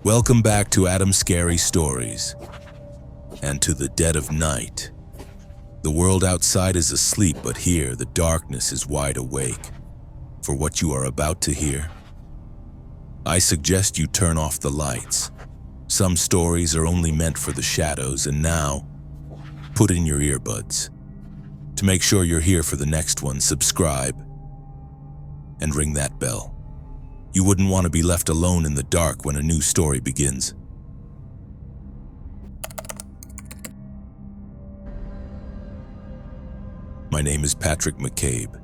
Welcome back to Adam's Scary Stories and to the dead of night. The world outside is asleep, but here the darkness is wide awake. For what you are about to hear, I suggest you turn off the lights. Some stories are only meant for the shadows, and now, put in your earbuds. To make sure you're here for the next one, subscribe and ring that bell. You wouldn't want to be left alone in the dark when a new story begins. My name is Patrick McCabe.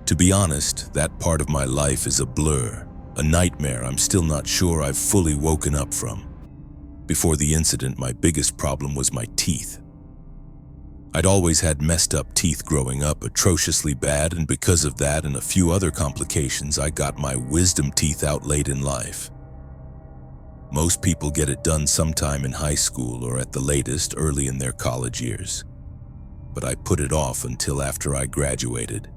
To be honest, that part of my life is a blur, a nightmare I'm still not sure I've fully woken up from. Before the incident, my biggest problem was my teeth. I'd always had messed up teeth growing up, atrociously bad, and because of that and a few other complications, I got my wisdom teeth out late in life. Most people get it done sometime in high school or at the latest early in their college years. But I put it off until after I graduated.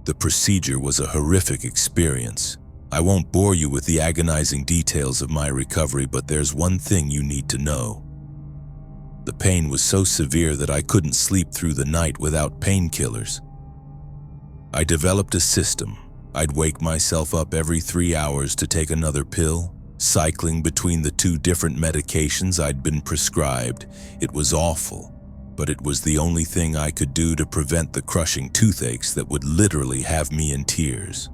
The procedure was a horrific experience. I won't bore you with the agonizing details of my recovery, but there's one thing you need to know. The pain was so severe that I couldn't sleep through the night without painkillers. I developed a system. I'd wake myself up every 3 hours to take another pill, cycling between the 2 different medications I'd been prescribed. It was awful, but it was the only thing I could do to prevent the crushing toothaches that would literally have me in tears.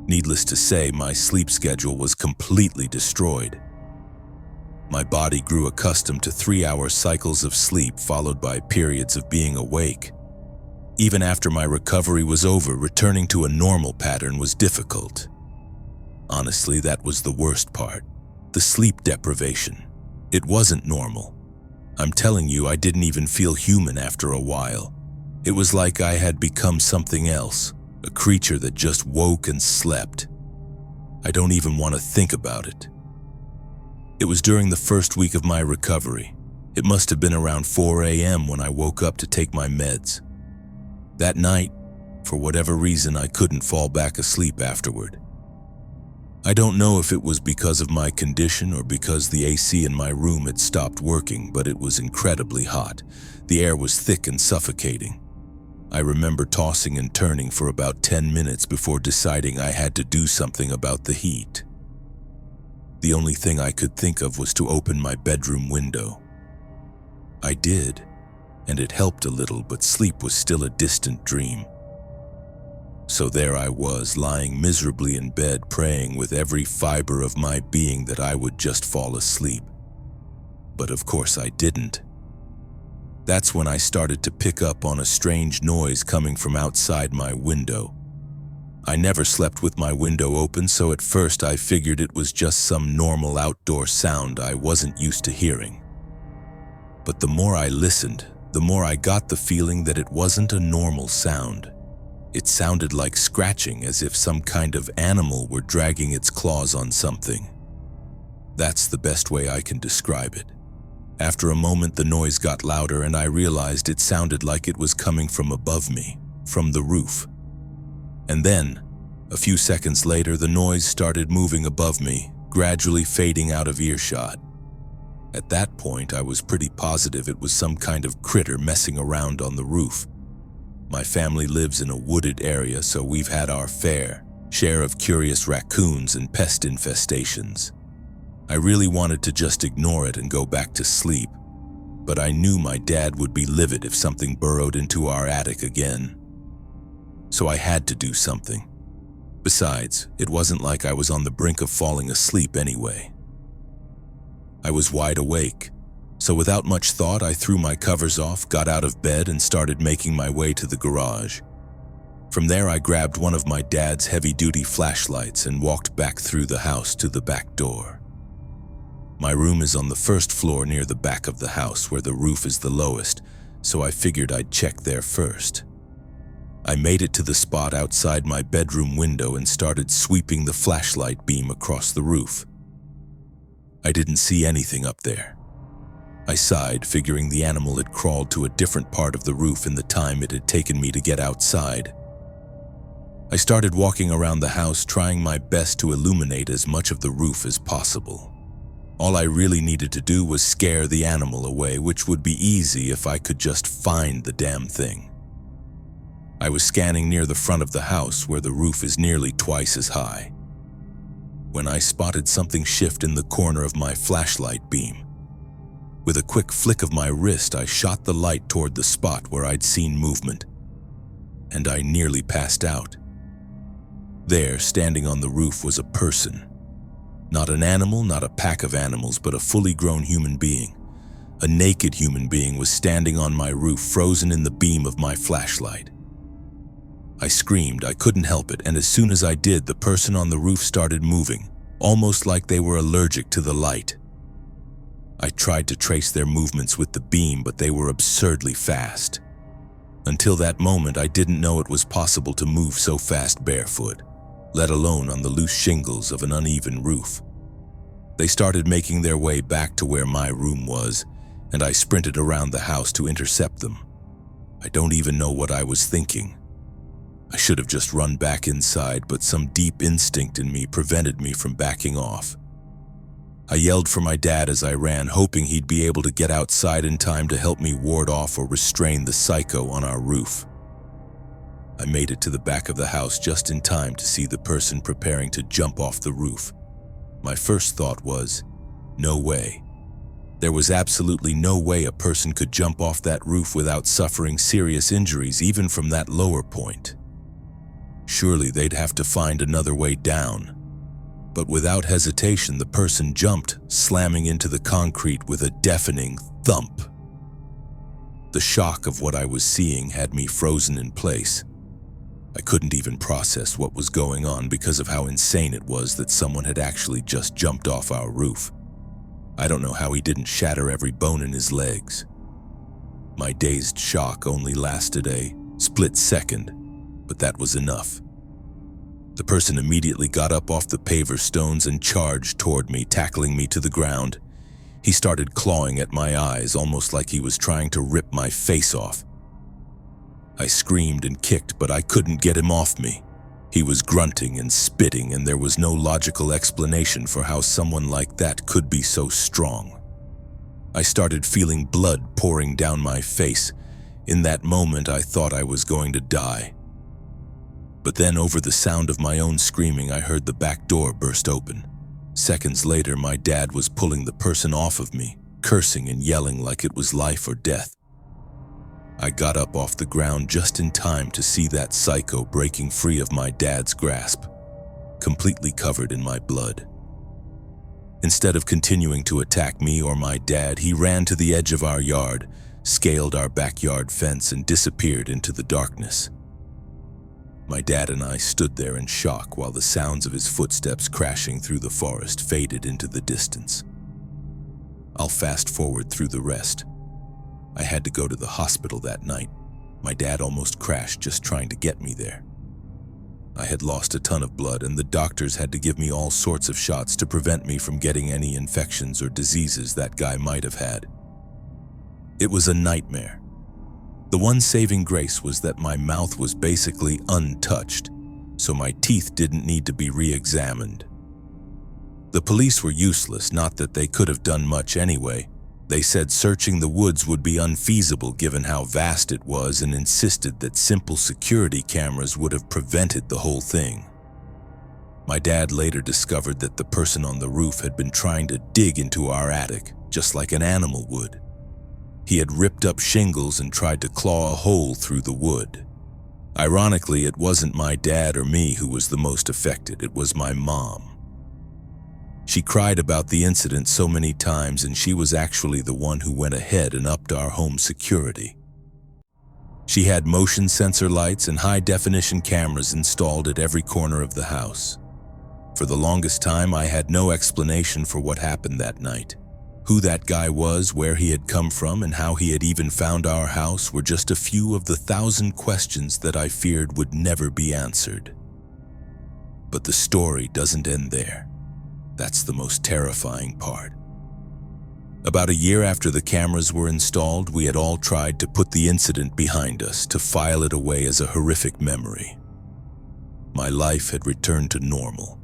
Needless to say, my sleep schedule was completely destroyed. My body grew accustomed to 3-hour cycles of sleep followed by periods of being awake. Even after my recovery was over, returning to a normal pattern was difficult. Honestly, that was the worst part. The sleep deprivation. It wasn't normal. I'm telling you, I didn't even feel human after a while. It was like I had become something else, a creature that just woke and slept. I don't even want to think about it. It was during the first week of my recovery. It must have been around 4 a.m. when I woke up to take my meds. That night, for whatever reason, I couldn't fall back asleep afterward. I don't know if it was because of my condition or because the AC in my room had stopped working, but it was incredibly hot. The air was thick and suffocating. I remember tossing and turning for about 10 minutes before deciding I had to do something about the heat. The only thing I could think of was to open my bedroom window. I did, and it helped a little, but sleep was still a distant dream. So there I was, lying miserably in bed, praying with every fiber of my being that I would just fall asleep. But of course I didn't. That's when I started to pick up on a strange noise coming from outside my window. I never slept with my window open, so at first I figured it was just some normal outdoor sound I wasn't used to hearing. But the more I listened, the more I got the feeling that it wasn't a normal sound. It sounded like scratching, as if some kind of animal were dragging its claws on something. That's the best way I can describe it. After a moment, the noise got louder, and I realized it sounded like it was coming from above me, from the roof. And then, a few seconds later, the noise started moving above me, gradually fading out of earshot. At that point, I was pretty positive it was some kind of critter messing around on the roof. My family lives in a wooded area, so we've had our fair share of curious raccoons and pest infestations. I really wanted to just ignore it and go back to sleep, but I knew my dad would be livid if something burrowed into our attic again. So I had to do something. Besides, it wasn't like I was on the brink of falling asleep anyway. I was wide awake, so without much thought, I threw my covers off, got out of bed, and started making my way to the garage. From there, I grabbed one of my dad's heavy-duty flashlights and walked back through the house to the back door. My room is on the first floor near the back of the house where the roof is the lowest, so I figured I'd check there first. I made it to the spot outside my bedroom window and started sweeping the flashlight beam across the roof. I didn't see anything up there. I sighed, figuring the animal had crawled to a different part of the roof in the time it had taken me to get outside. I started walking around the house, trying my best to illuminate as much of the roof as possible. All I really needed to do was scare the animal away, which would be easy if I could just find the damn thing. I was scanning near the front of the house, where the roof is nearly twice as high, when I spotted something shift in the corner of my flashlight beam. With a quick flick of my wrist, I shot the light toward the spot where I'd seen movement, and I nearly passed out. There, standing on the roof, was a person. Not an animal, not a pack of animals, but a fully grown human being. A naked human being was standing on my roof, frozen in the beam of my flashlight. I screamed. I couldn't help it, and as soon as I did, the person on the roof started moving, almost like they were allergic to the light. I tried to trace their movements with the beam, but they were absurdly fast. Until that moment, I didn't know it was possible to move so fast barefoot, let alone on the loose shingles of an uneven roof. They started making their way back to where my room was, and I sprinted around the house to intercept them. I don't even know what I was thinking. I should have just run back inside, but some deep instinct in me prevented me from backing off. I yelled for my dad as I ran, hoping he'd be able to get outside in time to help me ward off or restrain the psycho on our roof. I made it to the back of the house just in time to see the person preparing to jump off the roof. My first thought was, no way. There was absolutely no way a person could jump off that roof without suffering serious injuries, even from that lower point. Surely they'd have to find another way down. But without hesitation, the person jumped, slamming into the concrete with a deafening thump. The shock of what I was seeing had me frozen in place. I couldn't even process what was going on because of how insane it was that someone had actually just jumped off our roof. I don't know how he didn't shatter every bone in his legs. My dazed shock only lasted a split second, but that was enough. The person immediately got up off the paver stones and charged toward me, tackling me to the ground. He started clawing at my eyes, almost like he was trying to rip my face off. I screamed and kicked, but I couldn't get him off me. He was grunting and spitting, and there was no logical explanation for how someone like that could be so strong. I started feeling blood pouring down my face. In that moment, I thought I was going to die. But then, over the sound of my own screaming, I heard the back door burst open. Seconds later, my dad was pulling the person off of me, cursing and yelling like it was life or death. I got up off the ground just in time to see that psycho breaking free of my dad's grasp, completely covered in my blood. Instead of continuing to attack me or my dad, he ran to the edge of our yard, scaled our backyard fence, and disappeared into the darkness. My dad and I stood there in shock while the sounds of his footsteps crashing through the forest faded into the distance. I'll fast forward through the rest. I had to go to the hospital that night. My dad almost crashed just trying to get me there. I had lost a ton of blood, and the doctors had to give me all sorts of shots to prevent me from getting any infections or diseases that guy might have had. It was a nightmare. The one saving grace was that my mouth was basically untouched, so my teeth didn't need to be re-examined. The police were useless, not that they could have done much anyway. They said searching the woods would be unfeasible given how vast it was, and insisted that simple security cameras would have prevented the whole thing. My dad later discovered that the person on the roof had been trying to dig into our attic, just like an animal would. He had ripped up shingles and tried to claw a hole through the wood. Ironically, it wasn't my dad or me who was the most affected, it was my mom. She cried about the incident so many times, and she was actually the one who went ahead and upped our home security. She had motion sensor lights and high-definition cameras installed at every corner of the house. For the longest time, I had no explanation for what happened that night. Who that guy was, where he had come from, and how he had even found our house were just a few of the 1,000 questions that I feared would never be answered. But the story doesn't end there. That's the most terrifying part. About a year after the cameras were installed, we had all tried to put the incident behind us, to file it away as a horrific memory. My life had returned to normal.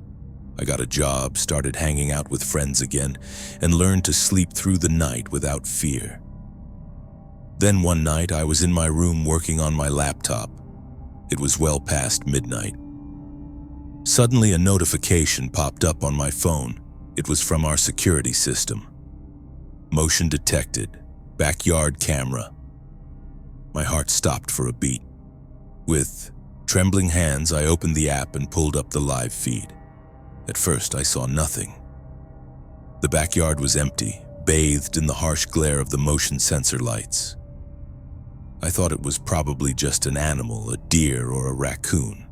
I got a job, started hanging out with friends again, and learned to sleep through the night without fear. Then one night, I was in my room working on my laptop. It was well past midnight. Suddenly, a notification popped up on my phone. It was from our security system. Motion detected. Backyard camera. My heart stopped for a beat. With trembling hands, I opened the app and pulled up the live feed. At first, I saw nothing. The backyard was empty, bathed in the harsh glare of the motion sensor lights. I thought it was probably just an animal, a deer or a raccoon.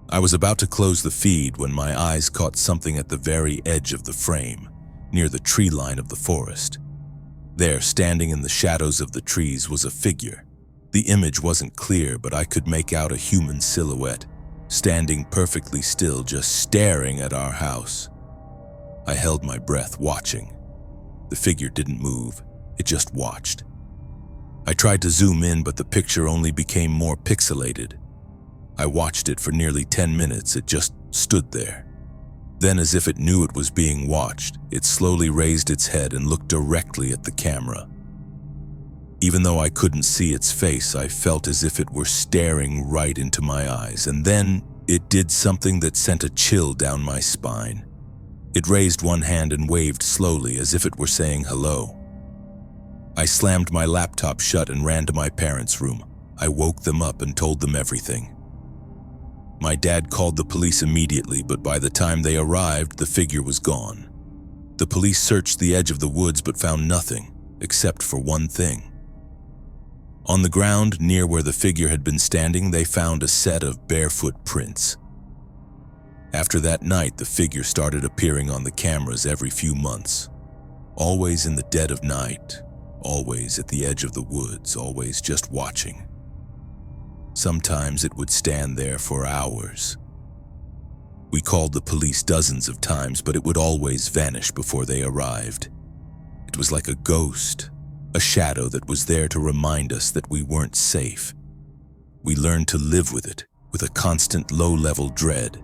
I was about to close the feed when my eyes caught something at the very edge of the frame, near the tree line of the forest. There, standing in the shadows of the trees, was a figure. The image wasn't clear, but I could make out a human silhouette, standing perfectly still, just staring at our house. I held my breath, watching. The figure didn't move, it just watched. I tried to zoom in, but the picture only became more pixelated. I watched it for nearly 10 minutes, it just stood there. Then, as if it knew it was being watched, it slowly raised its head and looked directly at the camera. Even though I couldn't see its face, I felt as if it were staring right into my eyes, and then it did something that sent a chill down my spine. It raised one hand and waved slowly, as if it were saying hello. I slammed my laptop shut and ran to my parents' room. I woke them up and told them everything. My dad called the police immediately, but by the time they arrived, the figure was gone. The police searched the edge of the woods but found nothing, except for one thing. On the ground, near where the figure had been standing, they found a set of barefoot prints. After that night, the figure started appearing on the cameras every few months. Always in the dead of night, always at the edge of the woods, always just watching. Sometimes it would stand there for hours. We called the police dozens of times, but it would always vanish before they arrived. It was like a ghost, a shadow that was there to remind us that we weren't safe. We learned to live with it, with a constant low-level dread.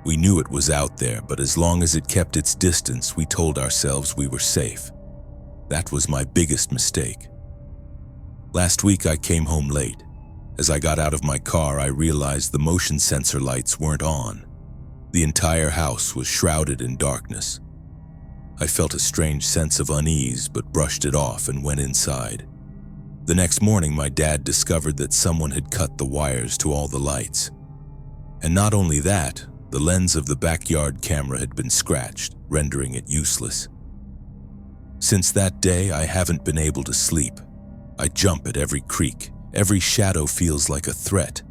We knew it was out there, but as long as it kept its distance, we told ourselves we were safe. That was my biggest mistake. Last week, I came home late. As I got out of my car, I realized the motion sensor lights weren't on. The entire house was shrouded in darkness. I felt a strange sense of unease, but brushed it off and went inside. The next morning, my dad discovered that someone had cut the wires to all the lights. And not only that, the lens of the backyard camera had been scratched, rendering it useless. Since that day, I haven't been able to sleep. I jump at every creak. Every shadow feels like a threat.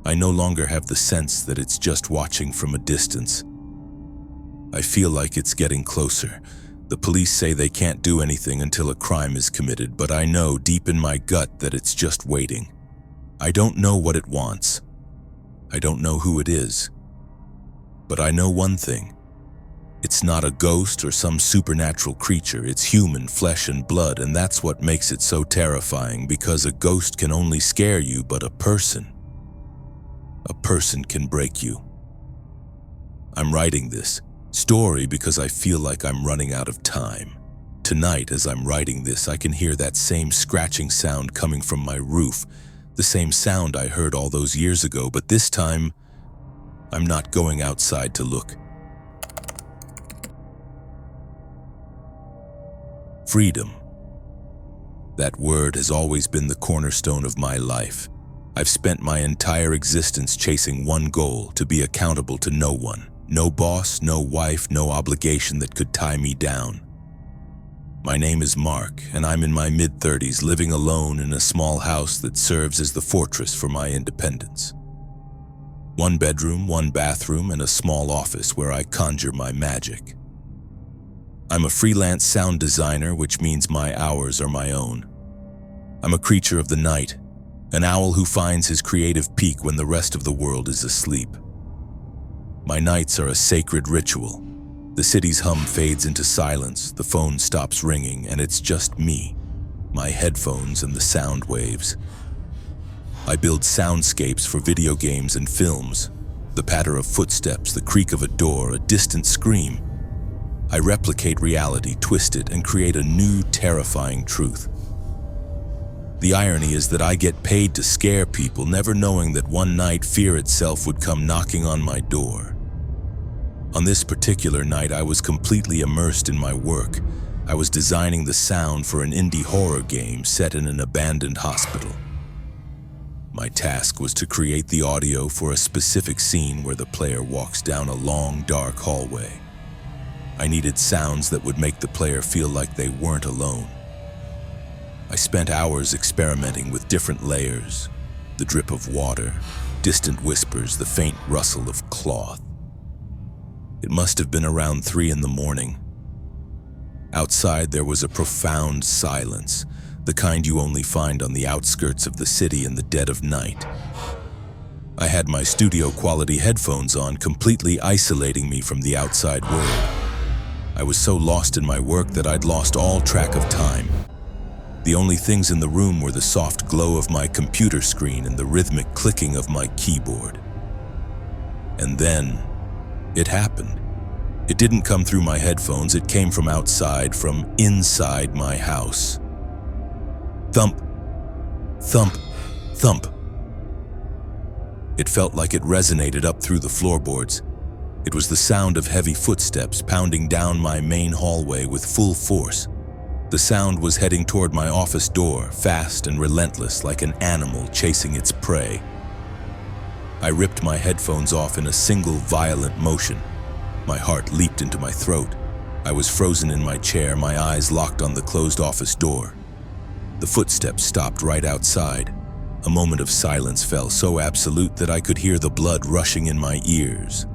I no longer have the sense that it's just watching from a distance. I feel like it's getting closer. The police say they can't do anything until a crime is committed, but I know deep in my gut that it's just waiting. I don't know what it wants. I don't know who it is. But I know one thing. It's not a ghost or some supernatural creature. It's human flesh and blood, and that's what makes it so terrifying, because a ghost can only scare you, but a person can break you. I'm writing this story because I feel like I'm running out of time. Tonight, as I'm writing this, I can hear that same scratching sound coming from my roof, the same sound I heard all those years ago, but this time, I'm not going outside to look. Freedom. That word has always been the cornerstone of my life. I've spent my entire existence chasing one goal: to be accountable to no one. No boss, no wife, no obligation that could tie me down. My name is Mark, and I'm in my mid-30s, living alone in a small house that serves as the fortress for my independence. One bedroom, one bathroom, and a small office where I conjure my magic. I'm a freelance sound designer, which means my hours are my own. I'm a creature of the night, an owl who finds his creative peak when the rest of the world is asleep. My nights are a sacred ritual. The city's hum fades into silence, the phone stops ringing, and it's just me, my headphones, and the sound waves. I build soundscapes for video games and films. The patter of footsteps, the creak of a door, a distant scream. I replicate reality, twist it, and create a new, terrifying truth. The irony is that I get paid to scare people, never knowing that one night fear itself would come knocking on my door. On this particular night, I was completely immersed in my work. I was designing the sound for an indie horror game set in an abandoned hospital. My task was to create the audio for a specific scene where the player walks down a long, dark hallway. I needed sounds that would make the player feel like they weren't alone. I spent hours experimenting with different layers, the drip of water, distant whispers, the faint rustle of cloth. It must have been around 3 in the morning. Outside there was a profound silence, the kind you only find on the outskirts of the city in the dead of night. I had my studio-quality headphones on, completely isolating me from the outside world. I was so lost in my work that I'd lost all track of time. The only things in the room were the soft glow of my computer screen and the rhythmic clicking of my keyboard. And then, it happened. It didn't come through my headphones, it came from outside, from inside my house. Thump, thump, thump. It felt like it resonated up through the floorboards. It was the sound of heavy footsteps pounding down my main hallway with full force. The sound was heading toward my office door, fast and relentless, like an animal chasing its prey. I ripped my headphones off in a single violent motion. My heart leaped into my throat. I was frozen in my chair, my eyes locked on the closed office door. The footsteps stopped right outside. A moment of silence fell, so absolute that I could hear the blood rushing in my ears.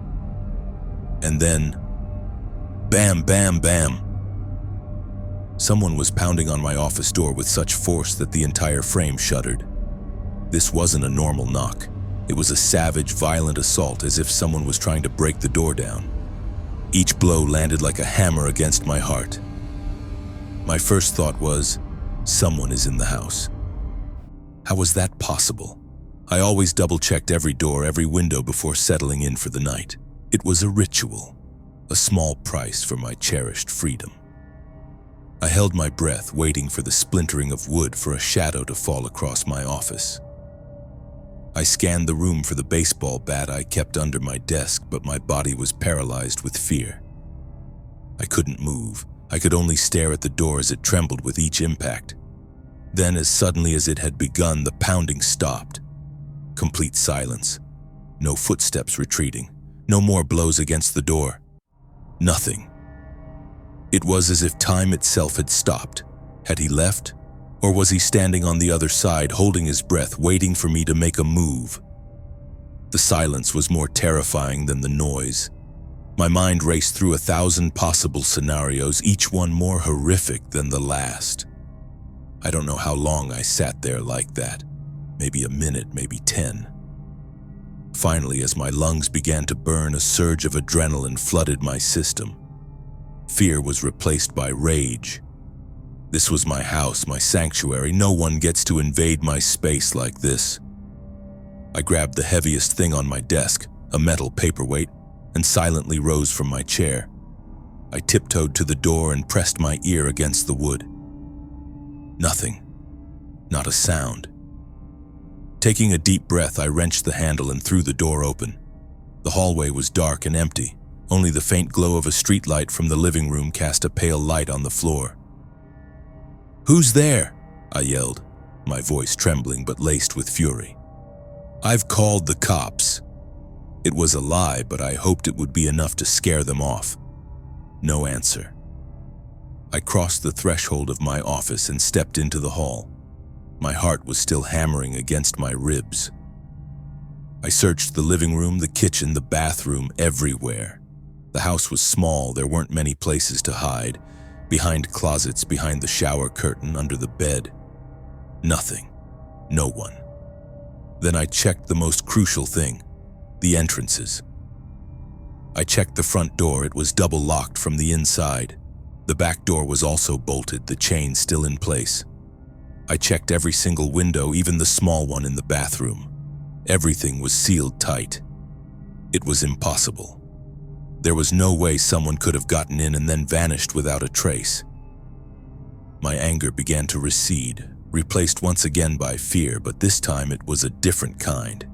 And then, bam, bam, bam. Someone was pounding on my office door with such force that the entire frame shuddered. This wasn't a normal knock. It was a savage, violent assault, as if someone was trying to break the door down. Each blow landed like a hammer against my heart. My first thought was, someone is in the house. How was that possible? I always double-checked every door, every window before settling in for the night. It was a ritual, a small price for my cherished freedom. I held my breath, waiting for the splintering of wood for a shadow to fall across my office. I scanned the room for the baseball bat I kept under my desk, but my body was paralyzed with fear. I couldn't move. I could only stare at the door as it trembled with each impact. Then, as suddenly as it had begun, the pounding stopped. Complete silence. No footsteps retreating. No more blows against the door. Nothing. It was as if time itself had stopped. Had he left? Or was he standing on the other side, holding his breath, waiting for me to make a move? The silence was more terrifying than the noise. My mind raced through 1,000 possible scenarios, each one more horrific than the last. I don't know how long I sat there like that. Maybe a minute, maybe 10. Finally, as my lungs began to burn, a surge of adrenaline flooded my system. Fear was replaced by rage. This was my house, my sanctuary. No one gets to invade my space like this. I grabbed the heaviest thing on my desk, a metal paperweight, and silently rose from my chair. I tiptoed to the door and pressed my ear against the wood. Nothing. Not a sound. Taking a deep breath, I wrenched the handle and threw the door open. The hallway was dark and empty. Only the faint glow of a streetlight from the living room cast a pale light on the floor. "Who's there?" I yelled, my voice trembling but laced with fury. "I've called the cops." It was a lie, but I hoped it would be enough to scare them off. No answer. I crossed the threshold of my office and stepped into the hall. My heart was still hammering against my ribs. I searched the living room, the kitchen, the bathroom, everywhere. The house was small, there weren't many places to hide. Behind closets, behind the shower curtain, under the bed. Nothing. No one. Then I checked the most crucial thing, the entrances. I checked the front door. It was double locked from the inside. The back door was also bolted, the chain still in place. I checked every single window, even the small one in the bathroom. Everything was sealed tight. It was impossible. There was no way someone could have gotten in and then vanished without a trace. My anger began to recede, replaced once again by fear, but this time it was a different kind.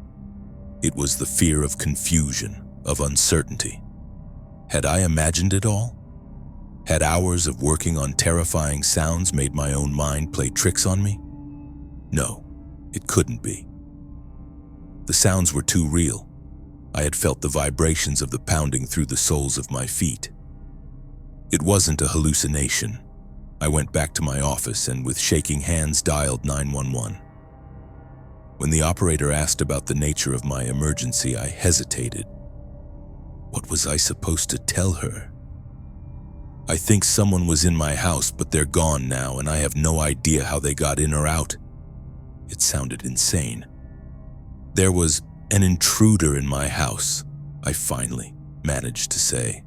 It was the fear of confusion, of uncertainty. Had I imagined it all? Had hours of working on terrifying sounds made my own mind play tricks on me? No, it couldn't be. The sounds were too real. I had felt the vibrations of the pounding through the soles of my feet. It wasn't a hallucination. I went back to my office and with shaking hands dialed 911. When the operator asked about the nature of my emergency, I hesitated. What was I supposed to tell her? I think someone was in my house, but they're gone now, and I have no idea how they got in or out. It sounded insane. There was an intruder in my house, I finally managed to say.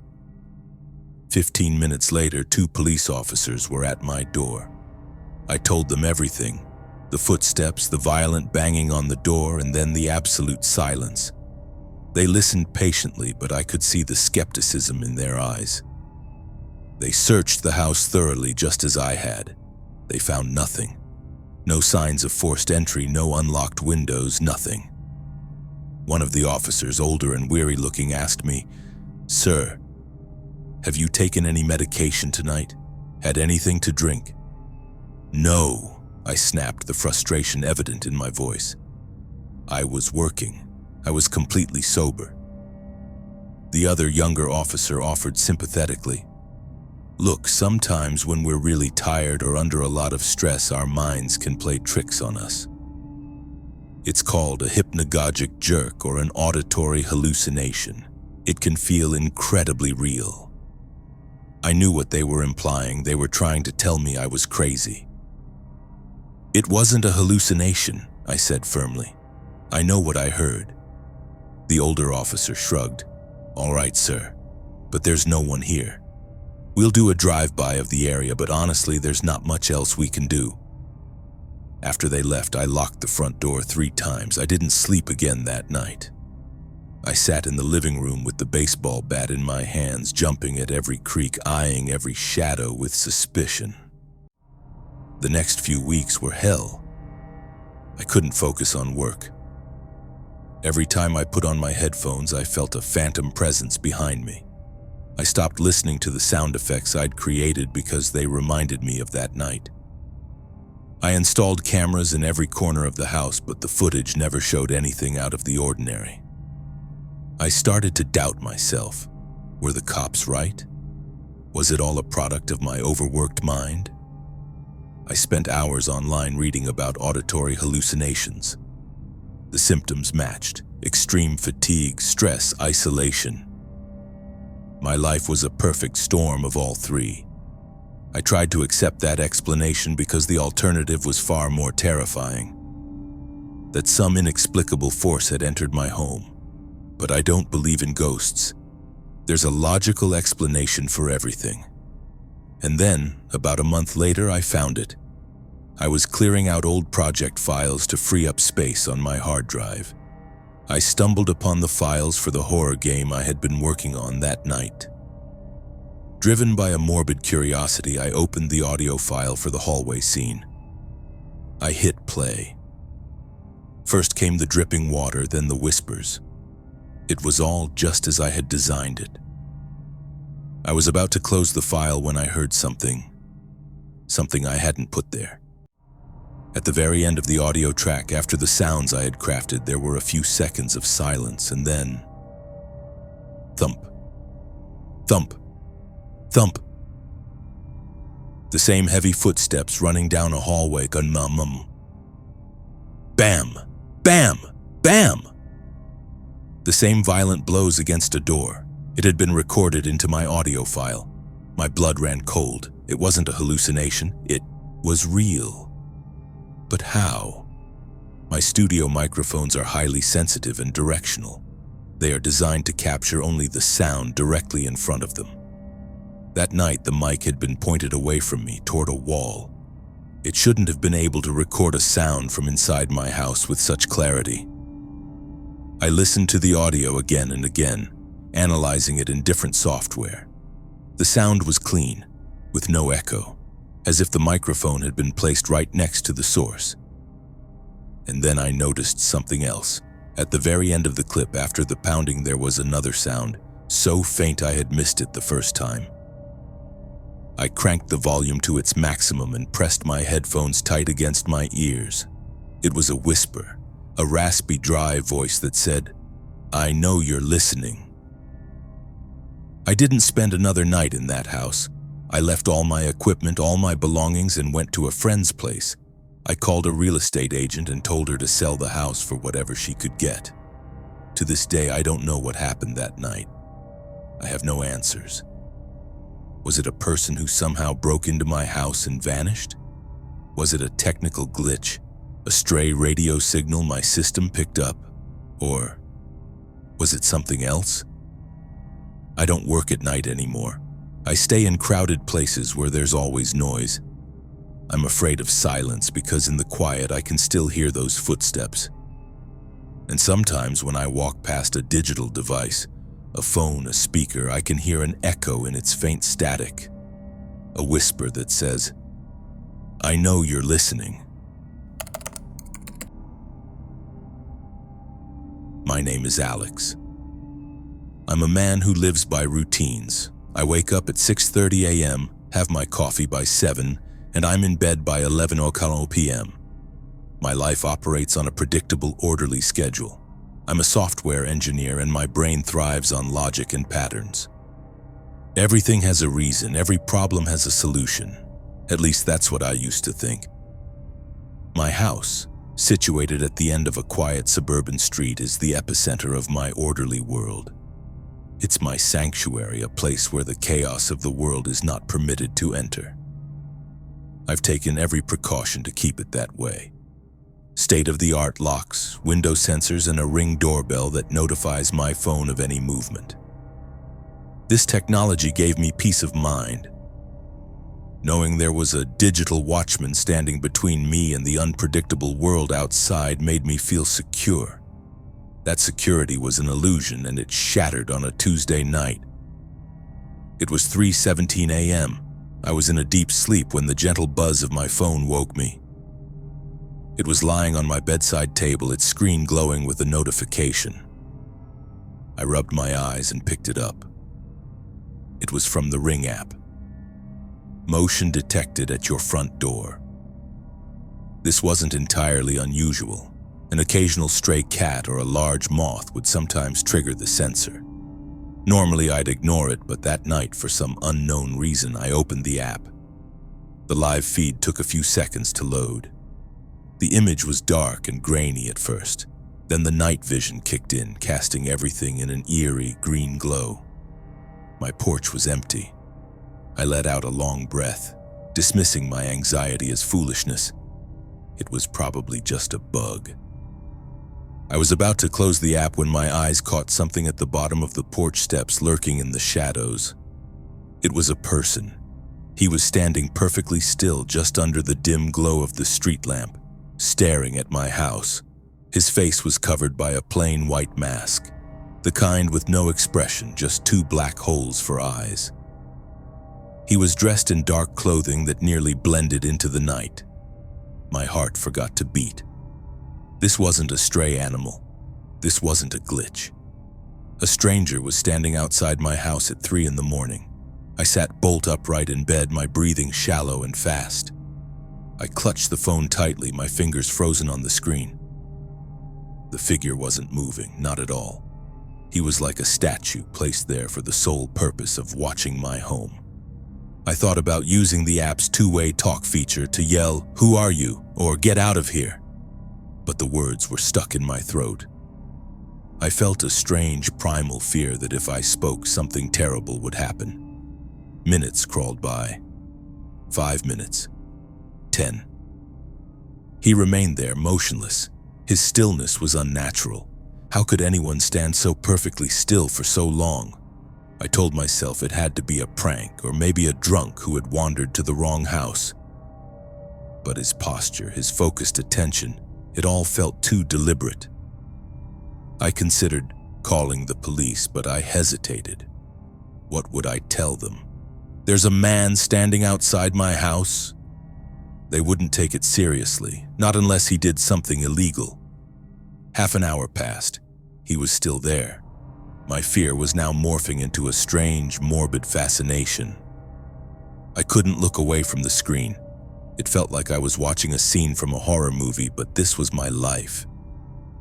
15 minutes later, 2 police officers were at my door. I told them everything. The footsteps, the violent banging on the door, and then the absolute silence. They listened patiently, but I could see the skepticism in their eyes. They searched the house thoroughly, just as I had. They found nothing. No signs of forced entry, no unlocked windows, nothing. One of the officers, older and weary-looking, asked me, "Sir, have you taken any medication tonight? Had anything to drink?" "No," I snapped, the frustration evident in my voice. I was working. I was completely sober. The other younger officer offered sympathetically, "Look, sometimes when we're really tired or under a lot of stress, our minds can play tricks on us. It's called a hypnagogic jerk or an auditory hallucination. It can feel incredibly real." I knew what they were implying. They were trying to tell me I was crazy. "It wasn't a hallucination," I said firmly. "I know what I heard." The older officer shrugged. "All right, sir, but there's no one here. We'll do a drive-by of the area, but honestly, there's not much else we can do." After they left, I locked the front door 3 times. I didn't sleep again that night. I sat in the living room with the baseball bat in my hands, jumping at every creak, eyeing every shadow with suspicion. The next few weeks were hell. I couldn't focus on work. Every time I put on my headphones, I felt a phantom presence behind me. I stopped listening to the sound effects I'd created because they reminded me of that night. I installed cameras in every corner of the house, but the footage never showed anything out of the ordinary. I started to doubt myself. Were the cops right? Was it all a product of my overworked mind? I spent hours online reading about auditory hallucinations. The symptoms matched: extreme fatigue, stress, isolation. My life was a perfect storm of all 3. I tried to accept that explanation because the alternative was far more terrifying. That some inexplicable force had entered my home. But I don't believe in ghosts. There's a logical explanation for everything. And then, about a month later, I found it. I was clearing out old project files to free up space on my hard drive. I stumbled upon the files for the horror game I had been working on that night. Driven by a morbid curiosity, I opened the audio file for the hallway scene. I hit play. First came the dripping water, then the whispers. It was all just as I had designed it. I was about to close the file when I heard something I hadn't put there. At the very end of the audio track, after the sounds I had crafted, there were a few seconds of silence, and then thump, thump, thump. The same heavy footsteps running down a hallway, bam, bam, bam. The same violent blows against a door. It had been recorded into my audio file. My blood ran cold. It wasn't a hallucination. It was real. But how? My studio microphones are highly sensitive and directional. They are designed to capture only the sound directly in front of them. That night, the mic had been pointed away from me toward a wall. It shouldn't have been able to record a sound from inside my house with such clarity. I listened to the audio again and again, analyzing it in different software. The sound was clean, with no echo, as if the microphone had been placed right next to the source. And then I noticed something else. At the very end of the clip, after the pounding, there was another sound, so faint I had missed it the first time. I cranked the volume to its maximum and pressed my headphones tight against my ears. It was a whisper, a raspy, dry voice that said, "I know you're listening." I didn't spend another night in that house. I left all my equipment, all my belongings, and went to a friend's place. I called a real estate agent and told her to sell the house for whatever she could get. To this day, I don't know what happened that night. I have no answers. Was it a person who somehow broke into my house and vanished? Was it a technical glitch, a stray radio signal my system picked up? Or was it something else? I don't work at night anymore. I stay in crowded places where there's always noise. I'm afraid of silence because in the quiet I can still hear those footsteps. And sometimes when I walk past a digital device, a phone, a speaker, I can hear an echo in its faint static. A whisper that says, "I know you're listening." My name is Alex. I'm a man who lives by routines. I wake up at 6:30 a.m., have my coffee by 7, and I'm in bed by 11:00 p.m. My life operates on a predictable, orderly schedule. I'm a software engineer and my brain thrives on logic and patterns. Everything has a reason, every problem has a solution. At least that's what I used to think. My house, situated at the end of a quiet suburban street, is the epicenter of my orderly world. It's my sanctuary, a place where the chaos of the world is not permitted to enter. I've taken every precaution to keep it that way. State-of-the-art locks, window sensors, and a Ring doorbell that notifies my phone of any movement. This technology gave me peace of mind. Knowing there was a digital watchman standing between me and the unpredictable world outside made me feel secure. That security was an illusion, and it shattered on a Tuesday night. It was 3:17 a.m. I was in a deep sleep when the gentle buzz of my phone woke me. It was lying on my bedside table, its screen glowing with a notification. I rubbed my eyes and picked it up. It was from the Ring app. Motion detected at your front door. This wasn't entirely unusual. An occasional stray cat or a large moth would sometimes trigger the sensor. Normally I'd ignore it, but that night, for some unknown reason, I opened the app. The live feed took a few seconds to load. The image was dark and grainy at first. Then the night vision kicked in, casting everything in an eerie green glow. My porch was empty. I let out a long breath, dismissing my anxiety as foolishness. It was probably just a bug. I was about to close the app when my eyes caught something at the bottom of the porch steps, lurking in the shadows. It was a person. He was standing perfectly still just under the dim glow of the street lamp, staring at my house. His face was covered by a plain white mask, the kind with no expression, just two black holes for eyes. He was dressed in dark clothing that nearly blended into the night. My heart forgot to beat. This wasn't a stray animal. This wasn't a glitch. A stranger was standing outside my house at 3 in the morning. I sat bolt upright in bed, my breathing shallow and fast. I clutched the phone tightly, my fingers frozen on the screen. The figure wasn't moving, not at all. He was like a statue placed there for the sole purpose of watching my home. I thought about using the app's two-way talk feature to yell, "Who are you?" or "Get out of here." But the words were stuck in my throat. I felt a strange primal fear that if I spoke, something terrible would happen. Minutes crawled by. 5 minutes. 10. He remained there, motionless. His stillness was unnatural. How could anyone stand so perfectly still for so long? I told myself it had to be a prank, or maybe a drunk who had wandered to the wrong house. But his posture, his focused attention, it all felt too deliberate. I considered calling the police, but I hesitated. What would I tell them? There's a man standing outside my house? They wouldn't take it seriously, not unless he did something illegal. Half an hour passed. He was still there. My fear was now morphing into a strange, morbid fascination. I couldn't look away from the screen. It felt like I was watching a scene from a horror movie, but this was my life,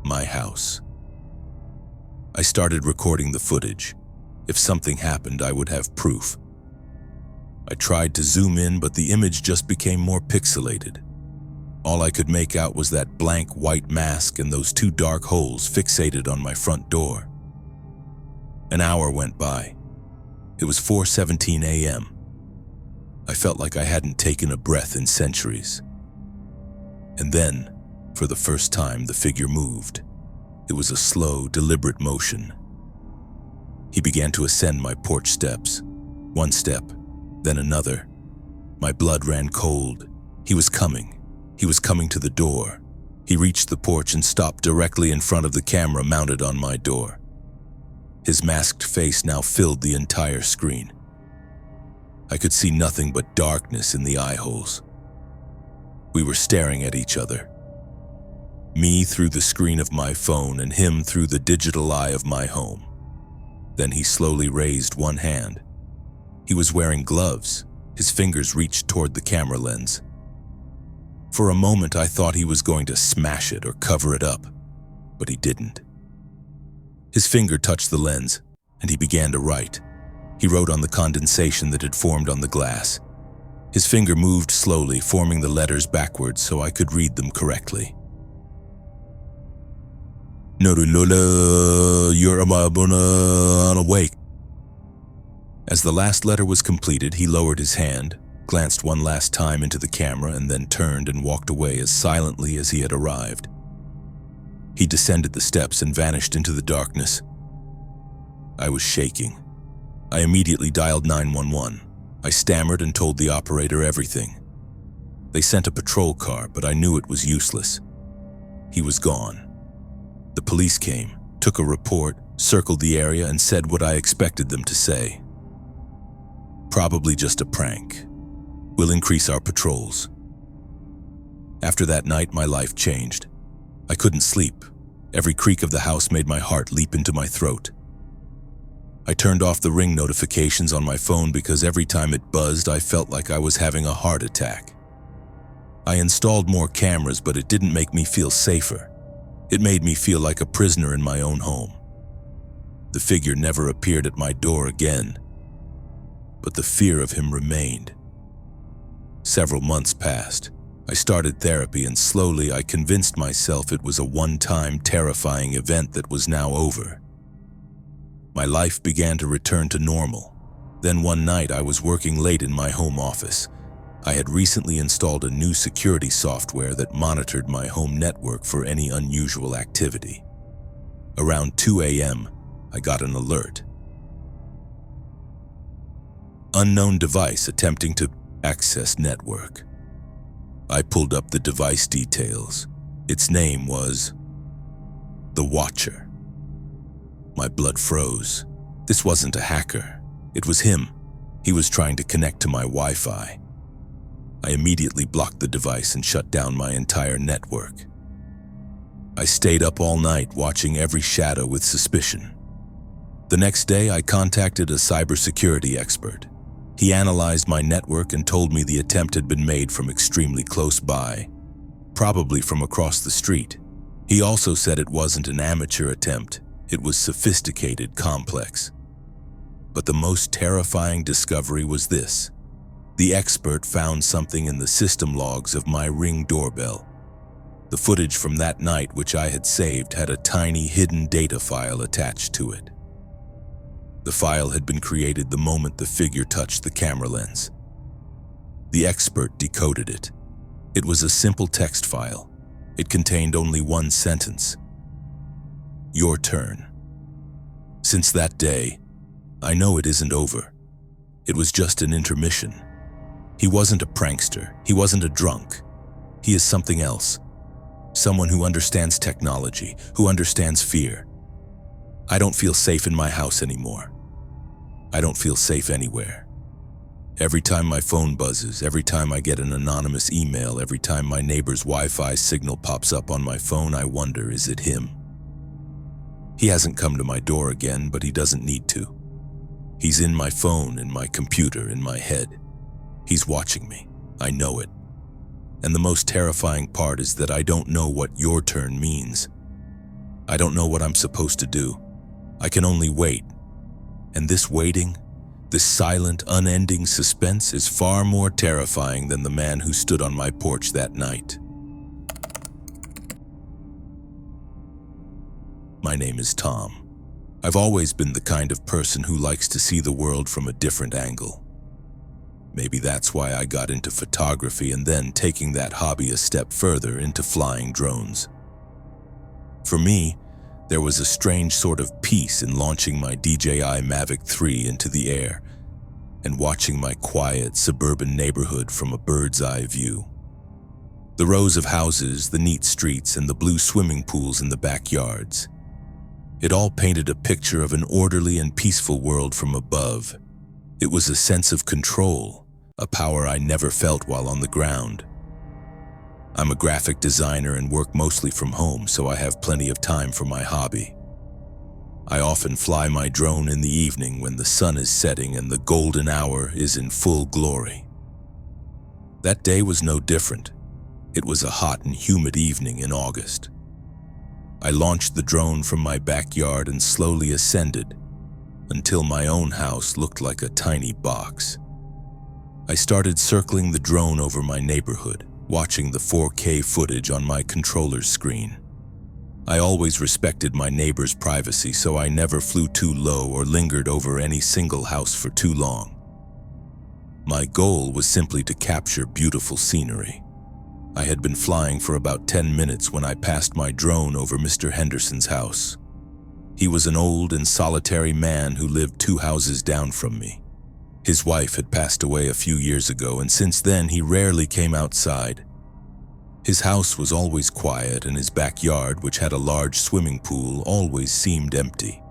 my house. I started recording the footage. If something happened, I would have proof. I tried to zoom in, but the image just became more pixelated. All I could make out was that blank white mask and those two dark holes fixated on my front door. An hour went by. It was 4:17 a.m. I felt like I hadn't taken a breath in centuries. And then, for the first time, the figure moved. It was a slow, deliberate motion. He began to ascend my porch steps. One step, then another. My blood ran cold. He was coming. He was coming to the door. He reached the porch and stopped directly in front of the camera mounted on my door. His masked face now filled the entire screen. I could see nothing but darkness in the eye holes. We were staring at each other. Me through the screen of my phone and him through the digital eye of my home. Then he slowly raised one hand. He was wearing gloves. His fingers reached toward the camera lens. For a moment, I thought he was going to smash it or cover it up, but he didn't. His finger touched the lens, and he began to write. He wrote on the condensation that had formed on the glass. His finger moved slowly, forming the letters backwards so I could read them correctly. Awake. As the last letter was completed, he lowered his hand, glanced one last time into the camera, and then turned and walked away as silently as he had arrived. He descended the steps and vanished into the darkness. I was shaking. I immediately dialed 911. I stammered and told the operator everything. They sent a patrol car, but I knew it was useless. He was gone. The police came, took a report, circled the area, and said what I expected them to say. Probably just a prank. We'll increase our patrols. After that night, my life changed. I couldn't sleep. Every creak of the house made my heart leap into my throat. I turned off the ring notifications on my phone because every time it buzzed, I felt like I was having a heart attack. I installed more cameras, but it didn't make me feel safer. It made me feel like a prisoner in my own home. The figure never appeared at my door again, but the fear of him remained. Several months passed. I started therapy, and slowly I convinced myself it was a one-time terrifying event that was now over. My life began to return to normal. Then one night I was working late in my home office. I had recently installed a new security software that monitored my home network for any unusual activity. Around 2 a.m., I got an alert. Unknown device attempting to access network. I pulled up the device details. Its name was The Watcher. My blood froze. This wasn't a hacker. It was him. He was trying to connect to my Wi-Fi. I immediately blocked the device and shut down my entire network. I stayed up all night watching every shadow with suspicion. The next day, I contacted a cybersecurity expert. He analyzed my network and told me the attempt had been made from extremely close by, probably from across the street. He also said it wasn't an amateur attempt. It was sophisticated, complex. But the most terrifying discovery was this. The expert found something in the system logs of my Ring doorbell. The footage from that night, which I had saved, had a tiny hidden data file attached to it. The file had been created the moment the figure touched the camera lens. The expert decoded it. It was a simple text file. It contained only one sentence. Your turn. Since that day, I know it isn't over. It was just an intermission. He wasn't a prankster. He wasn't a drunk. He is something else. Someone who understands technology, who understands fear. I don't feel safe in my house anymore. I don't feel safe anywhere. Every time my phone buzzes, every time I get an anonymous email, every time my neighbor's Wi-Fi signal pops up on my phone, I wonder, is it him? He hasn't come to my door again, but he doesn't need to. He's in my phone, in my computer, in my head. He's watching me. I know it. And the most terrifying part is that I don't know what your turn means. I don't know what I'm supposed to do. I can only wait. And this waiting, this silent, unending suspense is far more terrifying than the man who stood on my porch that night. My name is Tom. I've always been the kind of person who likes to see the world from a different angle. Maybe that's why I got into photography and then taking that hobby a step further into flying drones. For me, there was a strange sort of peace in launching my DJI Mavic 3 into the air and watching my quiet suburban neighborhood from a bird's eye view. The rows of houses, the neat streets, and the blue swimming pools in the backyards. It all painted a picture of an orderly and peaceful world from above. It was a sense of control, a power I never felt while on the ground. I'm a graphic designer and work mostly from home, so I have plenty of time for my hobby. I often fly my drone in the evening when the sun is setting and the golden hour is in full glory. That day was no different. It was a hot and humid evening in August. I launched the drone from my backyard and slowly ascended until my own house looked like a tiny box. I started circling the drone over my neighborhood, watching the 4K footage on my controller's screen. I always respected my neighbor's privacy, so I never flew too low or lingered over any single house for too long. My goal was simply to capture beautiful scenery. I had been flying for about 10 minutes when I passed my drone over Mr. Henderson's house. He was an old and solitary man who lived 2 houses down from me. His wife had passed away a few years ago, and since then he rarely came outside. His house was always quiet, and his backyard, which had a large swimming pool, always seemed empty.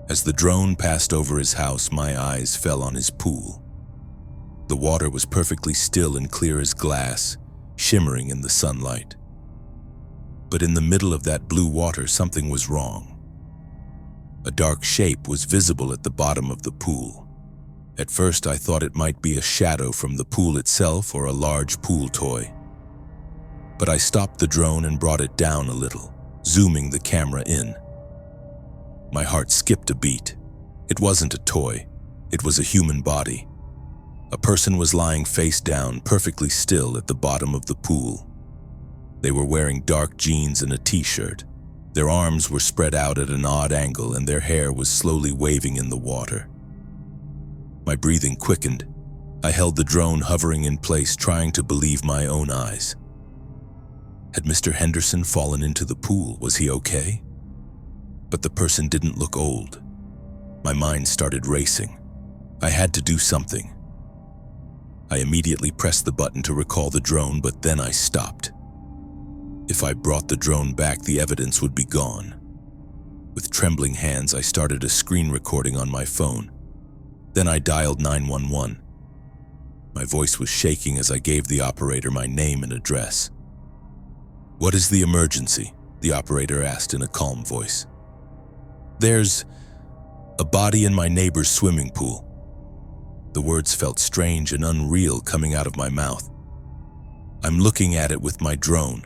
As the drone passed over his house, my eyes fell on his pool. The water was perfectly still and clear as glass, shimmering in the sunlight. But in the middle of that blue water, something was wrong. A dark shape was visible at the bottom of the pool. At first, I thought it might be a shadow from the pool itself or a large pool toy. But I stopped the drone and brought it down a little, zooming the camera in. My heart skipped a beat. It wasn't a toy. It was a human body. A person was lying face down, perfectly still at the bottom of the pool. They were wearing dark jeans and a t-shirt. Their arms were spread out at an odd angle, and their hair was slowly waving in the water. My breathing quickened. I held the drone hovering in place, trying to believe my own eyes. Had Mr. Henderson fallen into the pool? Was he okay? But the person didn't look old. My mind started racing. I had to do something. I immediately pressed the button to recall the drone, but then I stopped. If I brought the drone back, the evidence would be gone. With trembling hands, I started a screen recording on my phone. Then I dialed 911. My voice was shaking as I gave the operator my name and address. "What is the emergency?" the operator asked in a calm voice. "There's a body in my neighbor's swimming pool." The words felt strange and unreal coming out of my mouth. "I'm looking at it with my drone.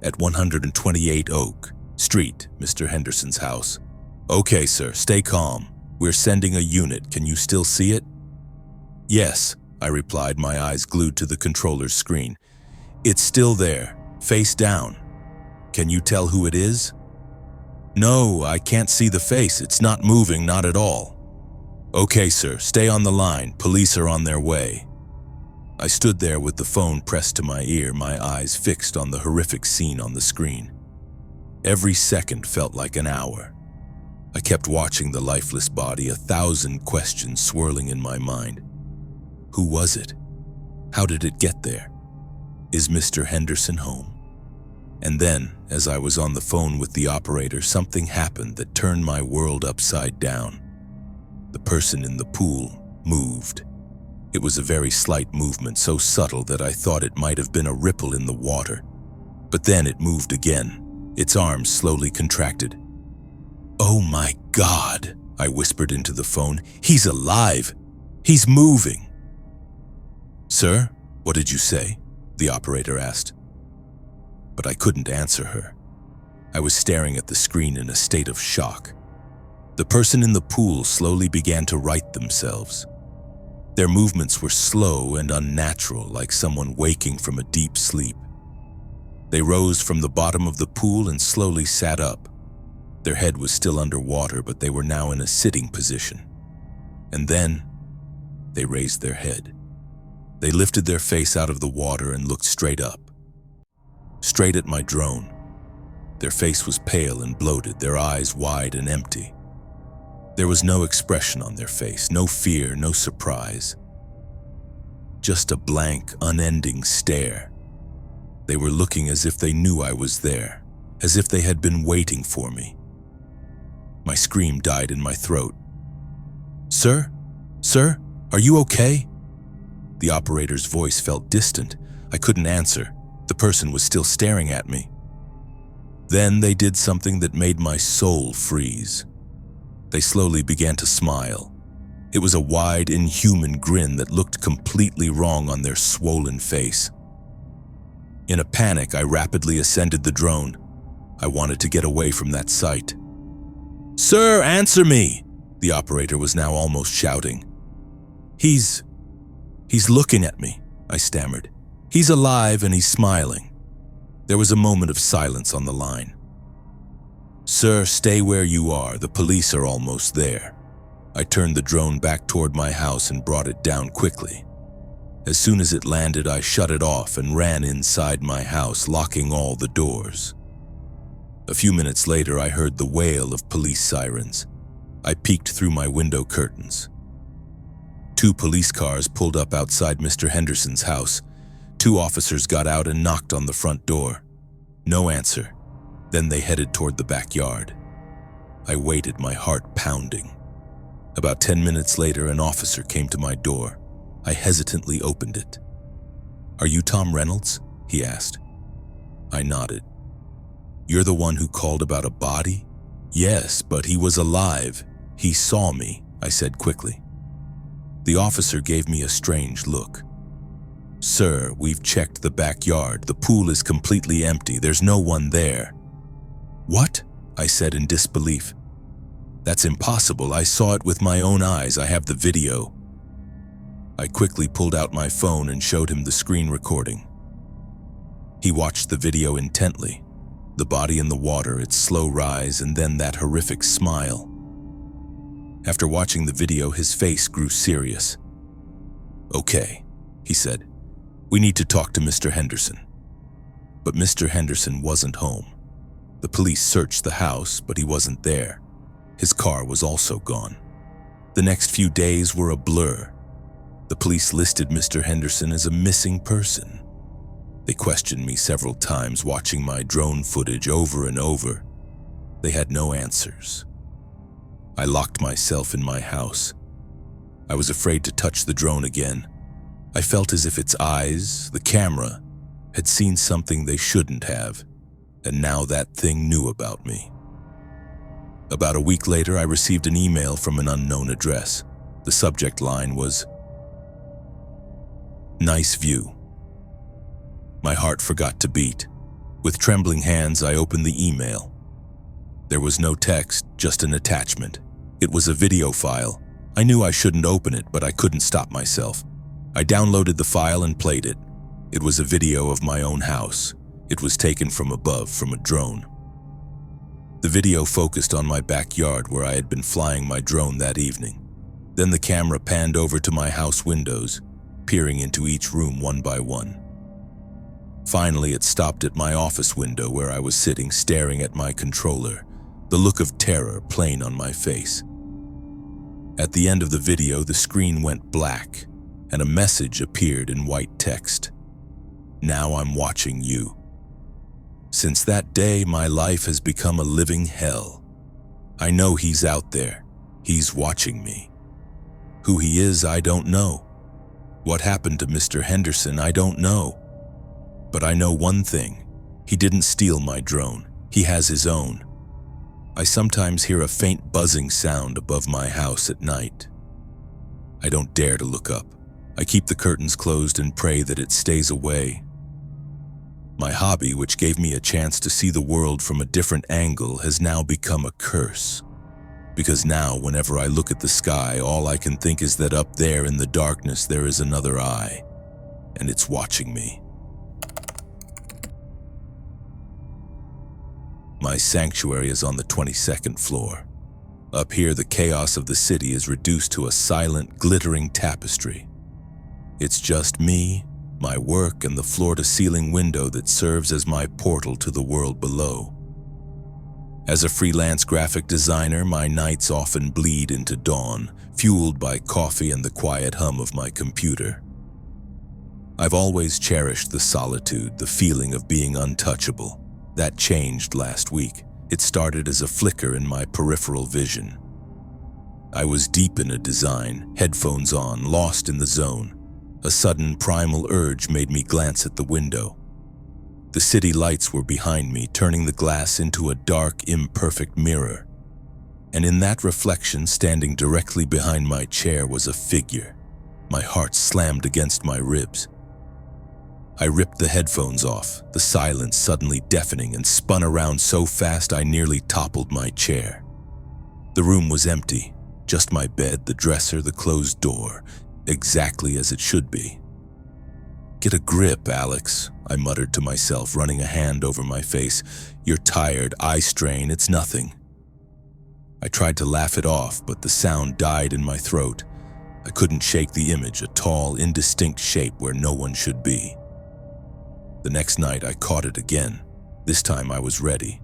At 128 Oak Street, Mr. Henderson's house." "Okay, sir, stay calm. We're sending a unit. Can you still see it?" "Yes," I replied, my eyes glued to the controller's screen. "It's still there, face down. Can you tell who it is?" "No, I can't see the face. It's not moving, not at all." "Okay, sir, stay on the line. Police are on their way." I stood there with the phone pressed to my ear, my eyes fixed on the horrific scene on the screen. Every second felt like an hour. I kept watching the lifeless body, 1,000 questions swirling in my mind. Who was it? How did it get there? "Is Mr. Henderson home?" And then, as I was on the phone with the operator, something happened that turned my world upside down. The person in the pool moved. It was a very slight movement, so subtle that I thought it might have been a ripple in the water. But then it moved again. Its arms slowly contracted. "Oh my God," I whispered into the phone. "He's alive! He's moving!" "Sir, what did you say?" the operator asked. But I couldn't answer her. I was staring at the screen in a state of shock. The person in the pool slowly began to right themselves. Their movements were slow and unnatural, like someone waking from a deep sleep. They rose from the bottom of the pool and slowly sat up. Their head was still underwater, but they were now in a sitting position. And then they raised their head. They lifted their face out of the water and looked straight up. Straight at my drone. Their face was pale and bloated, their eyes wide and empty. There was no expression on their face, no fear, no surprise. Just a blank, unending stare. They were looking as if they knew I was there, as if they had been waiting for me. My scream died in my throat. "Sir? Sir? Are you okay?" The operator's voice felt distant. I couldn't answer. The person was still staring at me. Then they did something that made my soul freeze. They slowly began to smile. It was a wide, inhuman grin that looked completely wrong on their swollen face. In a panic, I rapidly ascended the drone. I wanted to get away from that sight. "Sir, answer me!" The operator was now almost shouting. He's looking at me," I stammered. "He's alive and he's smiling." There was a moment of silence on the line. "Sir, stay where you are. The police are almost there." I turned the drone back toward my house and brought it down quickly. As soon as it landed, I shut it off and ran inside my house, locking all the doors. A few minutes later, I heard the wail of police sirens. I peeked through my window curtains. 2 police cars pulled up outside Mr. Henderson's house. 2 officers got out and knocked on the front door. No answer. Then they headed toward the backyard. I waited, my heart pounding. About 10 minutes later, an officer came to my door. I hesitantly opened it. "Are you Tom Reynolds?" he asked. I nodded. "You're the one who called about a body?" "Yes, but he was alive. He saw me," I said quickly. The officer gave me a strange look. "Sir, we've checked the backyard. The pool is completely empty. There's no one there." "What?" I said in disbelief. "That's impossible. I saw it with my own eyes. I have the video." I quickly pulled out my phone and showed him the screen recording. He watched the video intently. The body in the water, its slow rise, and then that horrific smile. After watching the video, his face grew serious. "Okay," he said. "We need to talk to Mr. Henderson." But Mr. Henderson wasn't home. The police searched the house, but he wasn't there. His car was also gone. The next few days were a blur. The police listed Mr. Henderson as a missing person. They questioned me several times, watching my drone footage over and over. They had no answers. I locked myself in my house. I was afraid to touch the drone again. I felt as if its eyes, the camera, had seen something they shouldn't have, and now that thing knew about me. About a week later, I received an email from an unknown address. The subject line was, "Nice view." My heart forgot to beat. With trembling hands, I opened the email. There was no text, just an attachment. It was a video file. I knew I shouldn't open it, but I couldn't stop myself. I downloaded the file and played it. It was a video of my own house. It was taken from above, from a drone. The video focused on my backyard where I had been flying my drone that evening. Then the camera panned over to my house windows, peering into each room one by one. Finally, it stopped at my office window where I was sitting staring at my controller, the look of terror plain on my face. At the end of the video, the screen went black, and a message appeared in white text. Now I'm watching you. Since that day, my life has become a living hell. I know he's out there. He's watching me. Who he is, I don't know. What happened to Mr. Henderson, I don't know. But I know one thing. He didn't steal my drone. He has his own. I sometimes hear a faint buzzing sound above my house at night. I don't dare to look up. I keep the curtains closed and pray that it stays away. My hobby, which gave me a chance to see the world from a different angle, has now become a curse. Because now, whenever I look at the sky, all I can think is that up there in the darkness there is another eye, and it's watching me. My sanctuary is on the 22nd floor. Up here, the chaos of the city is reduced to a silent, glittering tapestry. It's just me, my work, and the floor-to-ceiling window that serves as my portal to the world below. As a freelance graphic designer, my nights often bleed into dawn, fueled by coffee and the quiet hum of my computer. I've always cherished the solitude, the feeling of being untouchable. That changed last week. It started as a flicker in my peripheral vision. I was deep in a design, headphones on, lost in the zone. A sudden primal urge made me glance at the window. The city lights were behind me, turning the glass into a dark, imperfect mirror. And in that reflection, standing directly behind my chair, was a figure. My heart slammed against my ribs. I ripped the headphones off, the silence suddenly deafening, and spun around so fast I nearly toppled my chair. The room was empty, just my bed, the dresser, the closed door, exactly as it should be. "Get a grip, Alex," I muttered to myself, running a hand over my face. "You're tired, eye strain, it's nothing." I tried to laugh it off, but the sound died in my throat. I couldn't shake the image, a tall, indistinct shape where no one should be. The next night I caught it again. This time I was ready.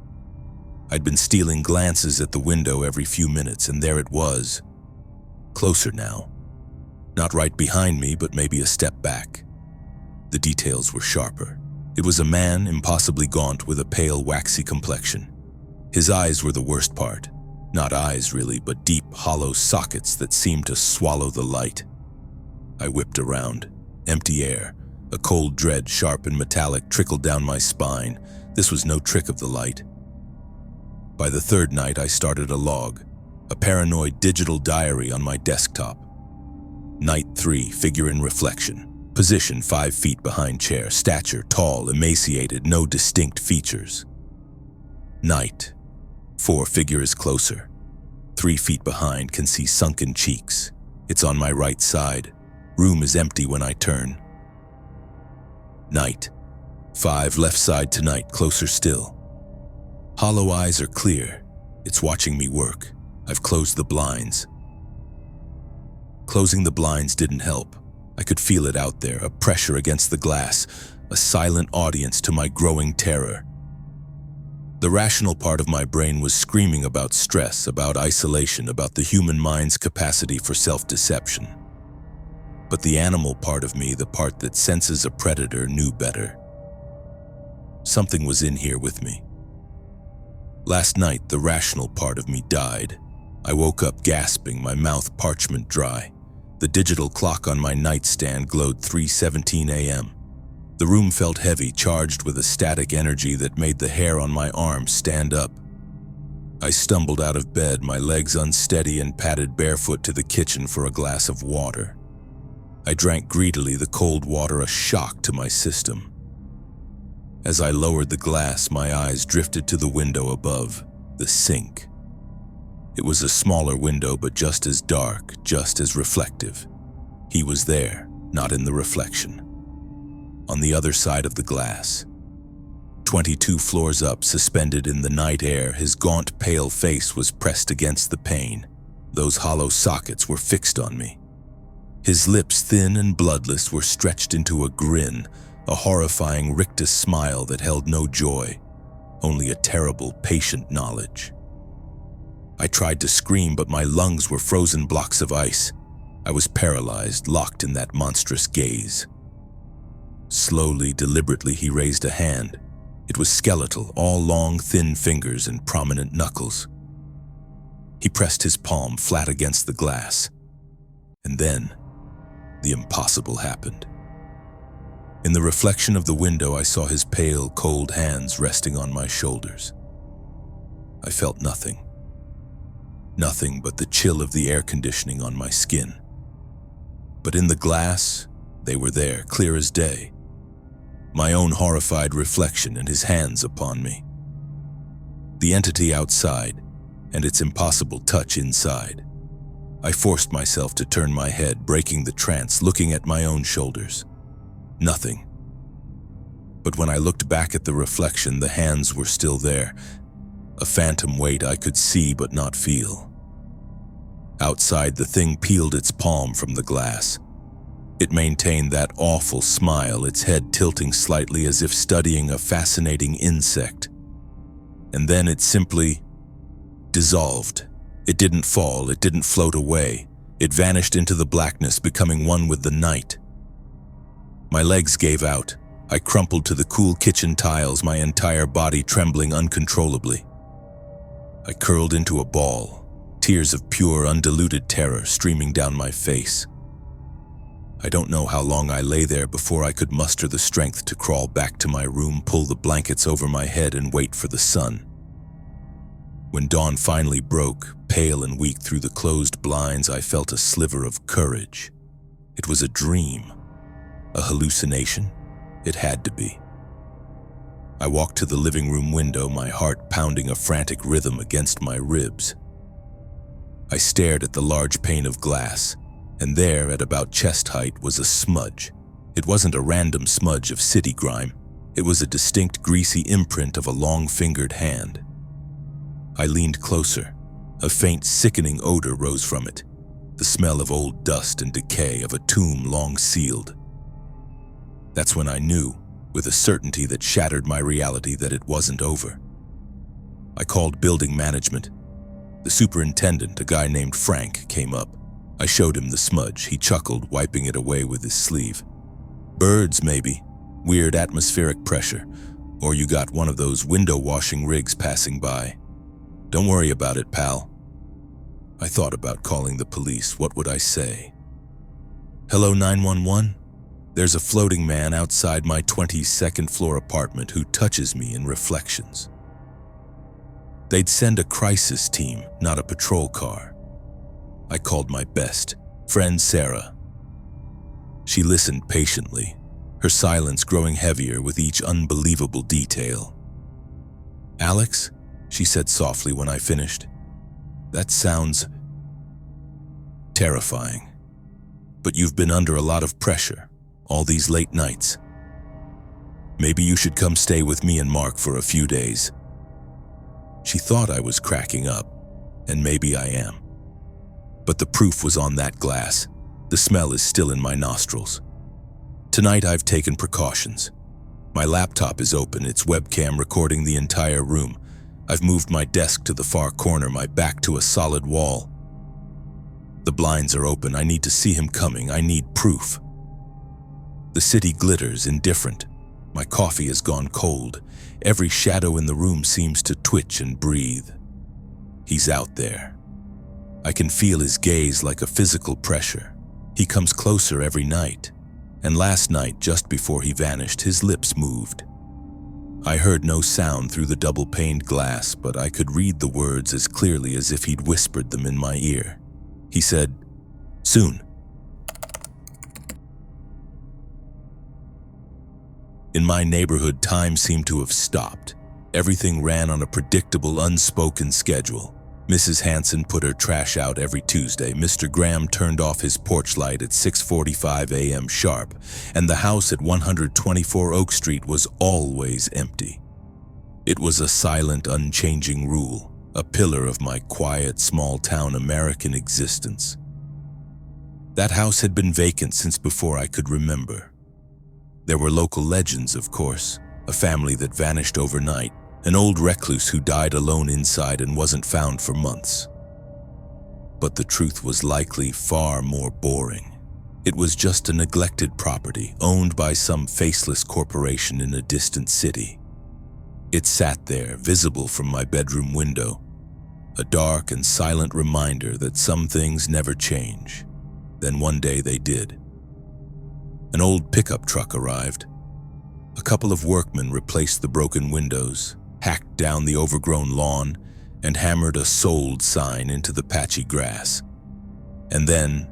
I'd been stealing glances at the window every few minutes, and there it was. Closer now. Not right behind me, but maybe a step back. The details were sharper. It was a man, impossibly gaunt, with a pale, waxy complexion. His eyes were the worst part. Not eyes, really, but deep, hollow sockets that seemed to swallow the light. I whipped around. Empty air. A cold dread, sharp and metallic, trickled down my spine. This was no trick of the light. By the third night, I started a log, a paranoid digital diary on my desktop. Night 3, figure in reflection. Position 5 feet behind chair. Stature, tall, emaciated, no distinct features. Night 4, figure is closer. 3 feet behind, can see sunken cheeks. It's on my right side. Room is empty when I turn. Night 5, left side tonight, closer still. Hollow eyes are clear. It's watching me work. I've closed the blinds. Closing the blinds didn't help. I could feel it out there, a pressure against the glass, a silent audience to my growing terror. The rational part of my brain was screaming about stress, about isolation, about the human mind's capacity for self-deception. But the animal part of me, the part that senses a predator, knew better. Something was in here with me. Last night, the rational part of me died. I woke up gasping, my mouth parchment dry. The digital clock on my nightstand glowed 3:17 a.m. The room felt heavy, charged with a static energy that made the hair on my arms stand up. I stumbled out of bed, my legs unsteady, and padded barefoot to the kitchen for a glass of water. I drank greedily, the cold water a shock to my system. As I lowered the glass, my eyes drifted to the window above, the sink. It was a smaller window, but just as dark, just as reflective. He was there, not in the reflection. On the other side of the glass. 22 floors up, suspended in the night air, his gaunt, pale face was pressed against the pane. Those hollow sockets were fixed on me. His lips, thin and bloodless, were stretched into a grin, a horrifying rictus smile that held no joy, only a terrible, patient knowledge. I tried to scream, but my lungs were frozen blocks of ice. I was paralyzed, locked in that monstrous gaze. Slowly, deliberately, he raised a hand. It was skeletal, all long, thin fingers and prominent knuckles. He pressed his palm flat against the glass. And then, the impossible happened. In the reflection of the window, I saw his pale, cold hands resting on my shoulders. I felt nothing. Nothing but the chill of the air conditioning on my skin. But in the glass, they were there, clear as day. My own horrified reflection and his hands upon me. The entity outside, and its impossible touch inside. I forced myself to turn my head, breaking the trance, looking at my own shoulders. Nothing. But when I looked back at the reflection, the hands were still there. A phantom weight I could see but not feel. Outside, the thing peeled its palm from the glass. It maintained that awful smile, its head tilting slightly as if studying a fascinating insect. And then it simply dissolved. It didn't fall, it didn't float away. It vanished into the blackness, becoming one with the night. My legs gave out. I crumpled to the cool kitchen tiles, my entire body trembling uncontrollably. I curled into a ball, tears of pure, undiluted terror streaming down my face. I don't know how long I lay there before I could muster the strength to crawl back to my room, pull the blankets over my head, and wait for the sun. When dawn finally broke, pale and weak through the closed blinds, I felt a sliver of courage. It was a dream. A hallucination? It had to be. I walked to the living room window, my heart pounding a frantic rhythm against my ribs. I stared at the large pane of glass, and there, at about chest height, was a smudge. It wasn't a random smudge of city grime. It was a distinct, greasy imprint of a long-fingered hand. I leaned closer. A faint, sickening odor rose from it, the smell of old dust and decay, of a tomb long sealed. That's when I knew, with a certainty that shattered my reality, that it wasn't over. I called building management. The superintendent, a guy named Frank, came up. I showed him the smudge. He chuckled, wiping it away with his sleeve. Birds, maybe. Weird atmospheric pressure. Or you got one of those window-washing rigs passing by. Don't worry about it, pal. I thought about calling the police. What would I say? Hello, 911? There's a floating man outside my 22nd floor apartment who touches me in reflections. They'd send a crisis team, not a patrol car. I called my best friend, Sarah. She listened patiently, her silence growing heavier with each unbelievable detail. Alex, she said softly when I finished. That sounds terrifying. But you've been under a lot of pressure, all these late nights. Maybe you should come stay with me and Mark for a few days. She thought I was cracking up, and maybe I am. But the proof was on that glass. The smell is still in my nostrils. Tonight I've taken precautions. My laptop is open, its webcam recording the entire room. I've moved my desk to the far corner, my back to a solid wall. The blinds are open. I need to see him coming. I need proof. The city glitters, indifferent. My coffee has gone cold. Every shadow in the room seems to twitch and breathe. He's out there. I can feel his gaze like a physical pressure. He comes closer every night. And last night, just before he vanished, his lips moved. I heard no sound through the double-paned glass, but I could read the words as clearly as if he'd whispered them in my ear. He said, "Soon." In my neighborhood, time seemed to have stopped. Everything ran on a predictable, unspoken schedule. Mrs. Hanson put her trash out every Tuesday. Mr. Graham turned off his porch light at 6:45 a.m. sharp, and the house at 124 Oak Street was always empty. It was a silent, unchanging rule, a pillar of my quiet, small-town American existence. That house had been vacant since before I could remember. There were local legends, of course, a family that vanished overnight, an old recluse who died alone inside and wasn't found for months. But the truth was likely far more boring. It was just a neglected property owned by some faceless corporation in a distant city. It sat there, visible from my bedroom window, a dark and silent reminder that some things never change. Then one day they did. An old pickup truck arrived. A couple of workmen replaced the broken windows, hacked down the overgrown lawn, and hammered a "sold" sign into the patchy grass. And then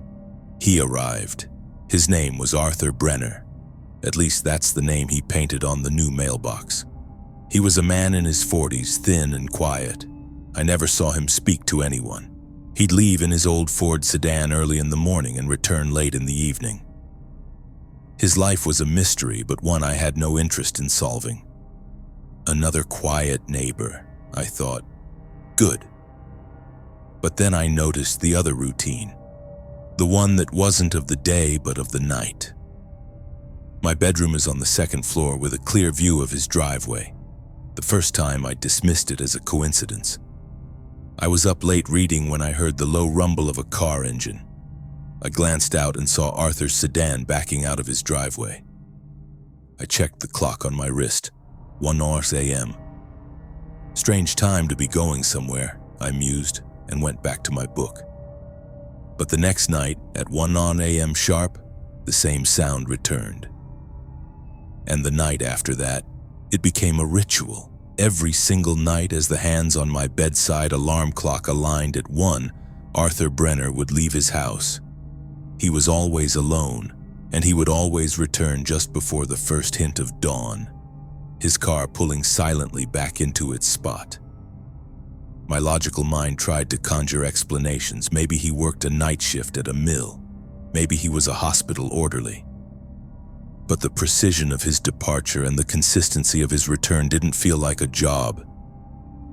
he arrived. His name was Arthur Brenner. At least that's the name he painted on the new mailbox. He was a man in his 40s, thin and quiet. I never saw him speak to anyone. He'd leave in his old Ford sedan early in the morning and return late in the evening. His life was a mystery, but one I had no interest in solving. Another quiet neighbor, I thought. Good. But then I noticed the other routine. The one that wasn't of the day, but of the night. My bedroom is on the second floor with a clear view of his driveway. The first time I dismissed it as a coincidence. I was up late reading when I heard the low rumble of a car engine. I glanced out and saw Arthur's sedan backing out of his driveway. I checked the clock on my wrist, 1 a.m. Strange time to be going somewhere, I mused, and went back to my book. But the next night, at 1 a.m. sharp, the same sound returned. And the night after that, it became a ritual. Every single night, as the hands on my bedside alarm clock aligned at 1, Arthur Brenner would leave his house. He was always alone, and he would always return just before the first hint of dawn, his car pulling silently back into its spot. My logical mind tried to conjure explanations. Maybe he worked a night shift at a mill. Maybe he was a hospital orderly. But the precision of his departure and the consistency of his return didn't feel like a job.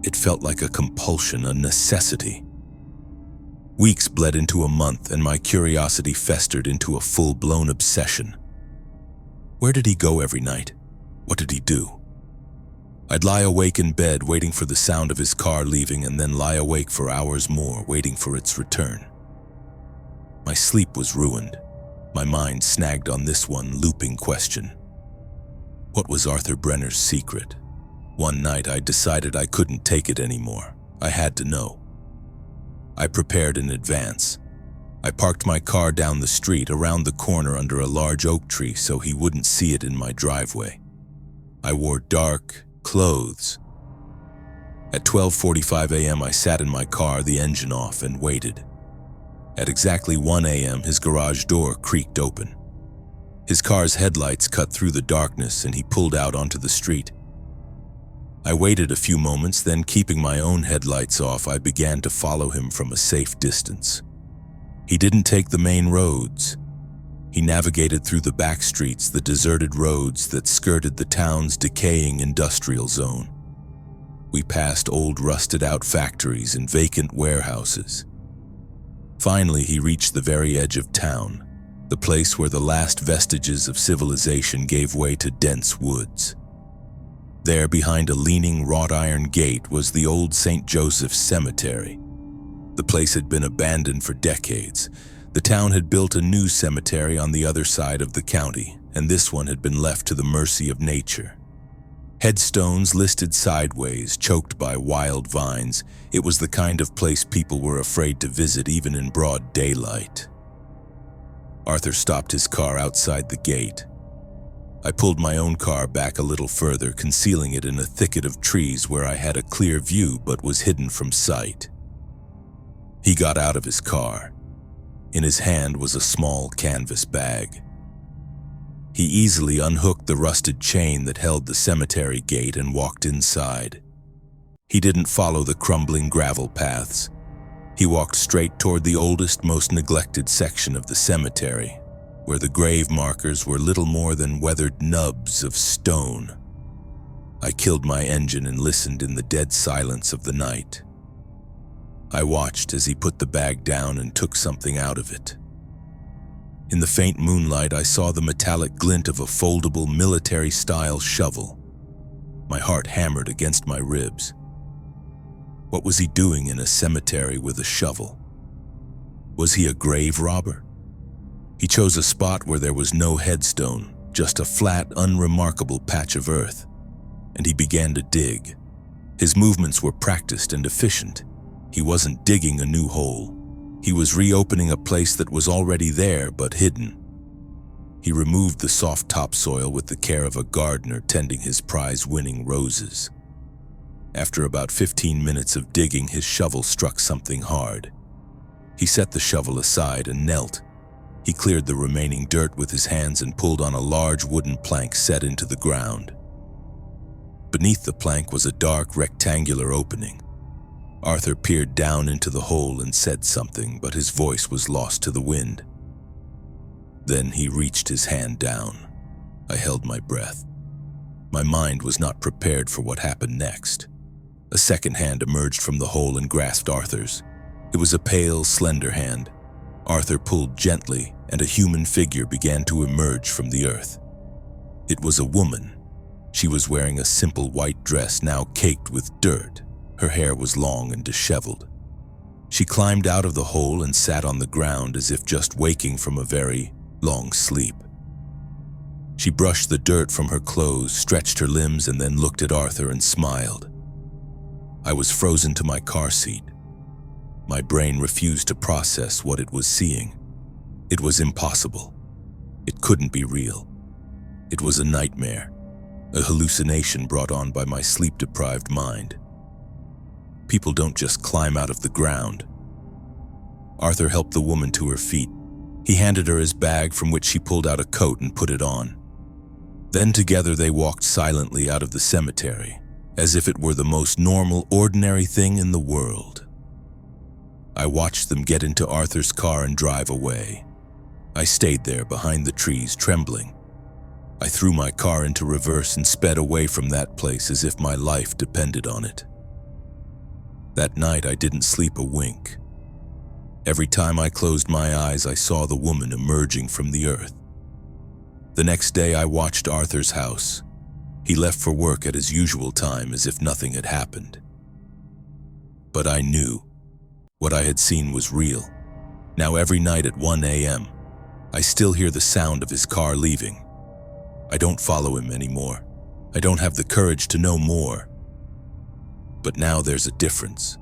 It felt like a compulsion, a necessity. Weeks bled into a month, and my curiosity festered into a full-blown obsession. Where did he go every night? What did he do? I'd lie awake in bed waiting for the sound of his car leaving, and then lie awake for hours more waiting for its return. My sleep was ruined. My mind snagged on this one looping question. What was Arthur Brenner's secret? One night I decided I couldn't take it anymore. I had to know. I prepared in advance. I parked my car down the street around the corner under a large oak tree so he wouldn't see it in my driveway. I wore dark clothes. At 12:45 a.m. I sat in my car, the engine off, and waited. At exactly 1 a.m. his garage door creaked open. His car's headlights cut through the darkness and he pulled out onto the street. I waited a few moments, then keeping my own headlights off, I began to follow him from a safe distance. He didn't take the main roads. He navigated through the back streets, the deserted roads that skirted the town's decaying industrial zone. We passed old rusted-out factories and vacant warehouses. Finally, he reached the very edge of town, the place where the last vestiges of civilization gave way to dense woods. There, behind a leaning wrought iron gate, was the old St. Joseph's Cemetery. The place had been abandoned for decades. The town had built a new cemetery on the other side of the county, and this one had been left to the mercy of nature. Headstones listed sideways, choked by wild vines. It was the kind of place people were afraid to visit even in broad daylight. Arthur stopped his car outside the gate. I pulled my own car back a little further, concealing it in a thicket of trees where I had a clear view but was hidden from sight. He got out of his car. In his hand was a small canvas bag. He easily unhooked the rusted chain that held the cemetery gate and walked inside. He didn't follow the crumbling gravel paths. He walked straight toward the oldest, most neglected section of the cemetery, where the grave markers were little more than weathered nubs of stone. I killed my engine and listened in the dead silence of the night. I watched as he put the bag down and took something out of it. In the faint moonlight, I saw the metallic glint of a foldable military-style shovel. My heart hammered against my ribs. What was he doing in a cemetery with a shovel? Was he a grave robber? He chose a spot where there was no headstone, just a flat, unremarkable patch of earth, and he began to dig. His movements were practiced and efficient. He wasn't digging a new hole. He was reopening a place that was already there but hidden. He removed the soft topsoil with the care of a gardener tending his prize-winning roses. After about 15 minutes of digging, his shovel struck something hard. He set the shovel aside and knelt. He cleared the remaining dirt with his hands and pulled on a large wooden plank set into the ground. Beneath the plank was a dark, rectangular opening. Arthur peered down into the hole and said something, but his voice was lost to the wind. Then he reached his hand down. I held my breath. My mind was not prepared for what happened next. A second hand emerged from the hole and grasped Arthur's. It was a pale, slender hand. Arthur pulled gently, and a human figure began to emerge from the earth. It was a woman. She was wearing a simple white dress now caked with dirt. Her hair was long and disheveled. She climbed out of the hole and sat on the ground as if just waking from a very long sleep. She brushed the dirt from her clothes, stretched her limbs, and then looked at Arthur and smiled. I was frozen to my car seat. My brain refused to process what it was seeing. It was impossible. It couldn't be real. It was a nightmare, a hallucination brought on by my sleep-deprived mind. People don't just climb out of the ground. Arthur helped the woman to her feet. He handed her his bag, from which she pulled out a coat and put it on. Then together they walked silently out of the cemetery, as if it were the most normal, ordinary thing in the world. I watched them get into Arthur's car and drive away. I stayed there behind the trees, trembling. I threw my car into reverse and sped away from that place as if my life depended on it. That night I didn't sleep a wink. Every time I closed my eyes, I saw the woman emerging from the earth. The next day I watched Arthur's house. He left for work at his usual time as if nothing had happened. But I knew what I had seen was real. Now every night at 1 a.m., I still hear the sound of his car leaving. I don't follow him anymore. I don't have the courage to know more. But now there's a difference.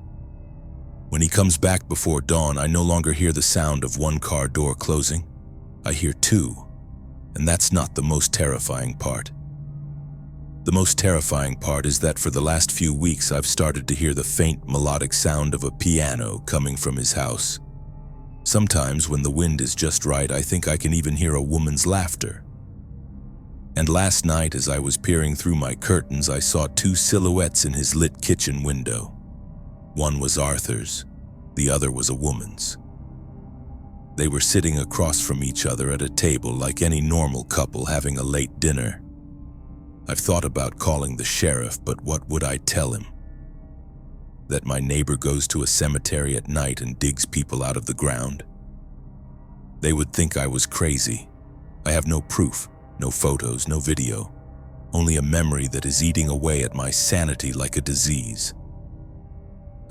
When he comes back before dawn, I no longer hear the sound of one car door closing. I hear two, and that's not the most terrifying part. The most terrifying part is that for the last few weeks I've started to hear the faint melodic sound of a piano coming from his house. Sometimes when the wind is just right, I think I can even hear a woman's laughter. And last night as I was peering through my curtains, I saw two silhouettes in his lit kitchen window. One was Arthur's, the other was a woman's. They were sitting across from each other at a table like any normal couple having a late dinner. I've thought about calling the sheriff, but what would I tell him? That my neighbor goes to a cemetery at night and digs people out of the ground? They would think I was crazy. I have no proof, no photos, no video, only a memory that is eating away at my sanity like a disease.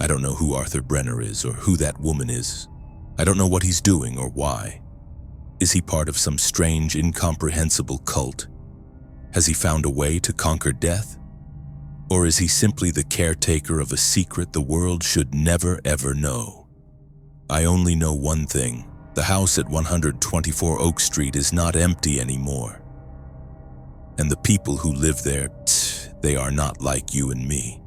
I don't know who Arthur Brenner is or who that woman is. I don't know what he's doing or why. Is he part of some strange, incomprehensible cult? Has he found a way to conquer death? Or is he simply the caretaker of a secret the world should never ever know? I only know one thing. The house at 124 Oak Street is not empty anymore. And the people who live there, they are not like you and me.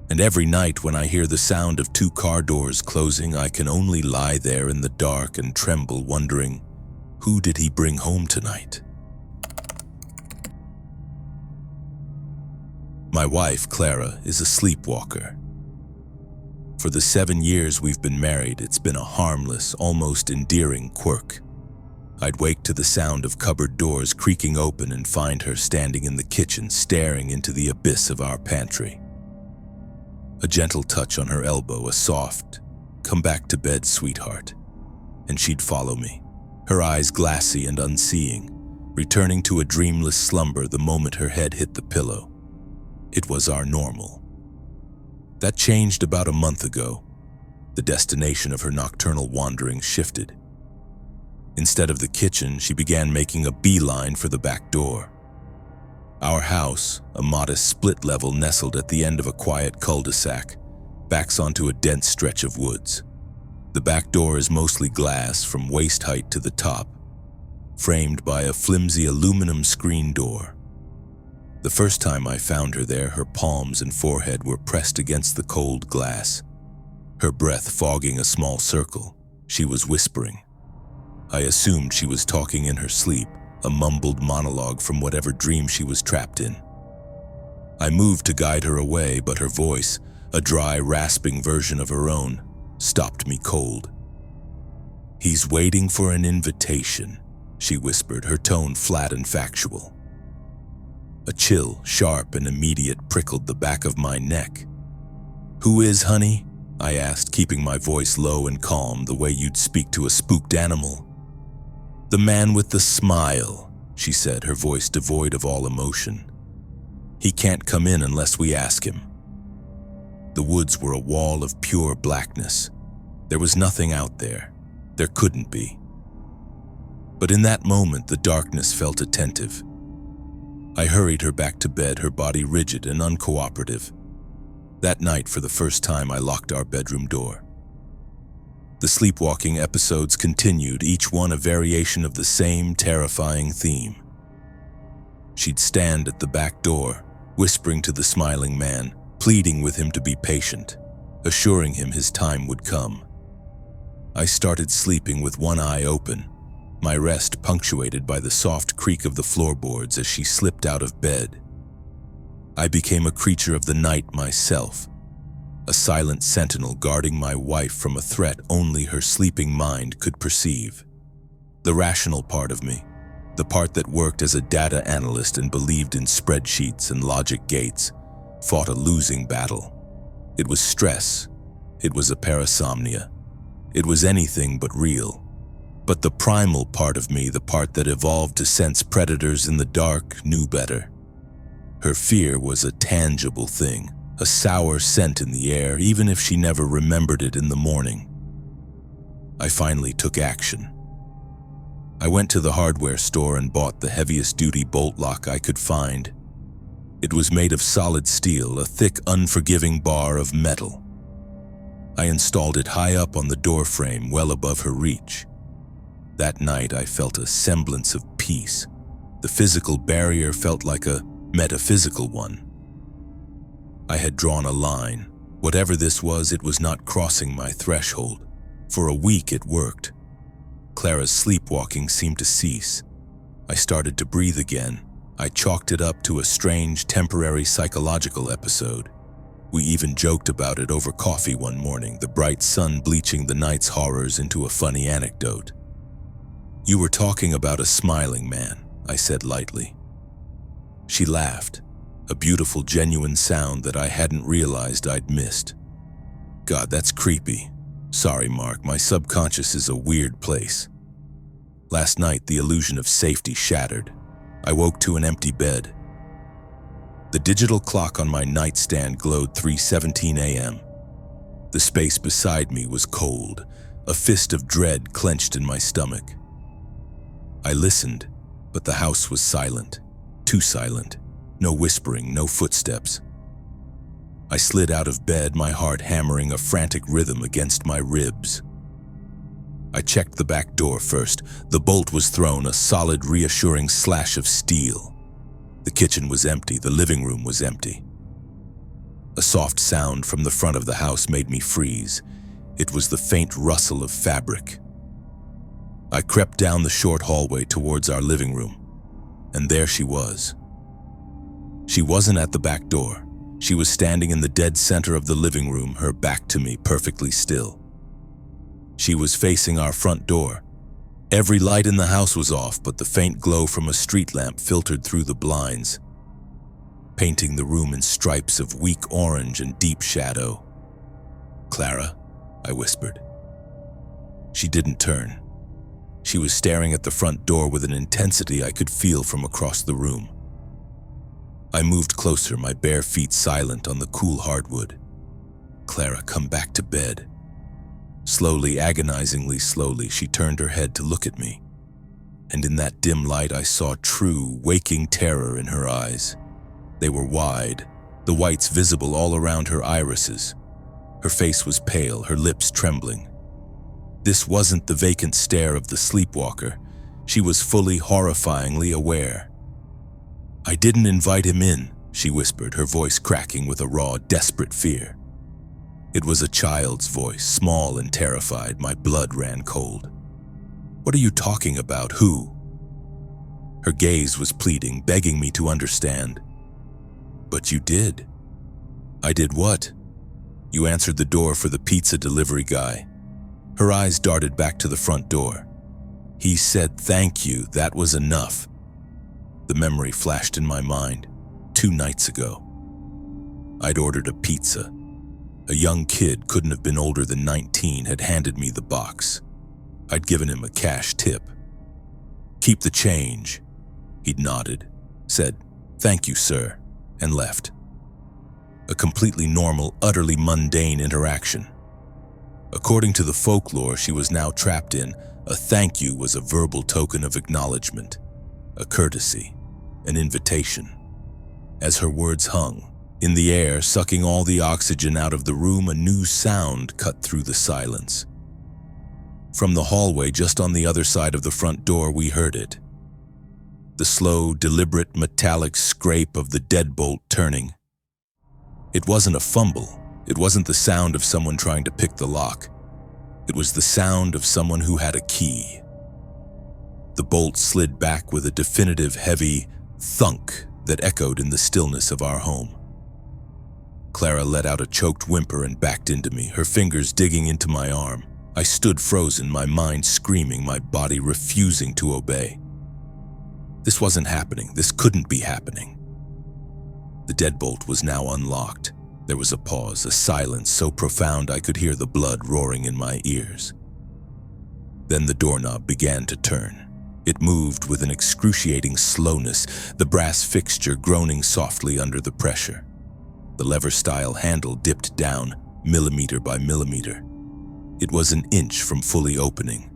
And every night when I hear the sound of two car doors closing, I can only lie there in the dark and tremble, wondering, who did he bring home tonight? My wife, Clara, is a sleepwalker. For the 7 years we've been married, it's been a harmless, almost endearing quirk. I'd wake to the sound of cupboard doors creaking open and find her standing in the kitchen staring into the abyss of our pantry. A gentle touch on her elbow, a soft, "Come back to bed, sweetheart," and she'd follow me, her eyes glassy and unseeing, returning to a dreamless slumber the moment her head hit the pillow. It was our normal. That changed about a month ago. The destination of her nocturnal wanderings shifted. Instead of the kitchen, she began making a beeline for the back door. Our house, a modest split level nestled at the end of a quiet cul-de-sac, backs onto a dense stretch of woods. The back door is mostly glass from waist height to the top, framed by a flimsy aluminum screen door. The first time I found her there, her palms and forehead were pressed against the cold glass. Her breath fogging a small circle, she was whispering. I assumed she was talking in her sleep, a mumbled monologue from whatever dream she was trapped in. I moved to guide her away, but her voice, a dry, rasping version of her own, stopped me cold. "He's waiting for an invitation," she whispered, her tone flat and factual. A chill, sharp and immediate, prickled the back of my neck. "Who is, honey?" I asked, keeping my voice low and calm, the way you'd speak to a spooked animal. "The man with the smile," she said, her voice devoid of all emotion. "He can't come in unless we ask him." The woods were a wall of pure blackness. There was nothing out there. There couldn't be. But in that moment, the darkness felt attentive. I hurried her back to bed, her body rigid and uncooperative. That night, for the first time, I locked our bedroom door. The sleepwalking episodes continued, each one a variation of the same terrifying theme. She'd stand at the back door, whispering to the smiling man, pleading with him to be patient, assuring him his time would come. I started sleeping with one eye open, my rest punctuated by the soft creak of the floorboards as she slipped out of bed. I became a creature of the night myself, a silent sentinel guarding my wife from a threat only her sleeping mind could perceive. The rational part of me, the part that worked as a data analyst and believed in spreadsheets and logic gates, fought a losing battle. It was stress. It was a parasomnia. It was anything but real. But the primal part of me, the part that evolved to sense predators in the dark, knew better. Her fear was a tangible thing, a sour scent in the air, even if she never remembered it in the morning. I finally took action. I went to the hardware store and bought the heaviest duty bolt lock I could find. It was made of solid steel, a thick, unforgiving bar of metal. I installed it high up on the door frame, well above her reach. That night, I felt a semblance of peace. The physical barrier felt like a metaphysical one. I had drawn a line. Whatever this was, it was not crossing my threshold. For a week, it worked. Clara's sleepwalking seemed to cease. I started to breathe again. I chalked it up to a strange, temporary psychological episode. We even joked about it over coffee one morning, the bright sun bleaching the night's horrors into a funny anecdote. "You were talking about a smiling man," I said lightly. She laughed, a beautiful, genuine sound that I hadn't realized I'd missed. "God, that's creepy. Sorry, Mark, my subconscious is a weird place." Last night, the illusion of safety shattered. I woke to an empty bed. The digital clock on my nightstand glowed 3:17 a.m. The space beside me was cold, a fist of dread clenched in my stomach. I listened, but the house was silent, too silent. No whispering, no footsteps. I slid out of bed, my heart hammering a frantic rhythm against my ribs. I checked the back door first. The bolt was thrown, a solid, reassuring slash of steel. The kitchen was empty, the living room was empty. A soft sound from the front of the house made me freeze. It was the faint rustle of fabric. I crept down the short hallway towards our living room, and there she was. She wasn't at the back door. She was standing in the dead center of the living room, her back to me, perfectly still. She was facing our front door. Every light in the house was off, but the faint glow from a street lamp filtered through the blinds, painting the room in stripes of weak orange and deep shadow. "Clara," I whispered. She didn't turn. She was staring at the front door with an intensity I could feel from across the room. I moved closer, my bare feet silent on the cool hardwood. "Clara, come back to bed." Slowly, agonizingly slowly, she turned her head to look at me. And in that dim light I saw true, waking terror in her eyes. They were wide, the whites visible all around her irises. Her face was pale, her lips trembling. This wasn't the vacant stare of the sleepwalker. She was fully, horrifyingly aware. "I didn't invite him in," she whispered, her voice cracking with a raw, desperate fear. It was a child's voice, small and terrified. My blood ran cold. "What are you talking about? Who?" Her gaze was pleading, begging me to understand. "But you did." "I did what?" "You answered the door for the pizza delivery guy." Her eyes darted back to the front door. "He said thank you, that was enough." The memory flashed in my mind. 2 nights ago. I'd ordered a pizza. A young kid, couldn't have been older than 19, had handed me the box. I'd given him a cash tip. "Keep the change." He'd nodded, said, "Thank you, sir," and left. A completely normal, utterly mundane interaction. According to the folklore she was now trapped in, a thank you was a verbal token of acknowledgement, a courtesy, an invitation. As her words hung in the air, sucking all the oxygen out of the room, a new sound cut through the silence. From the hallway just on the other side of the front door, we heard it. The slow, deliberate, metallic scrape of the deadbolt turning. It wasn't a fumble. It wasn't the sound of someone trying to pick the lock. It was the sound of someone who had a key. The bolt slid back with a definitive, heavy thunk that echoed in the stillness of our home. Clara let out a choked whimper and backed into me, her fingers digging into my arm. I stood frozen, my mind screaming, my body refusing to obey. This wasn't happening. This couldn't be happening. The deadbolt was now unlocked. There was a pause, a silence so profound I could hear the blood roaring in my ears. Then the doorknob began to turn. It moved with an excruciating slowness, the brass fixture groaning softly under the pressure. The lever-style handle dipped down, millimeter by millimeter. It was an inch from fully opening.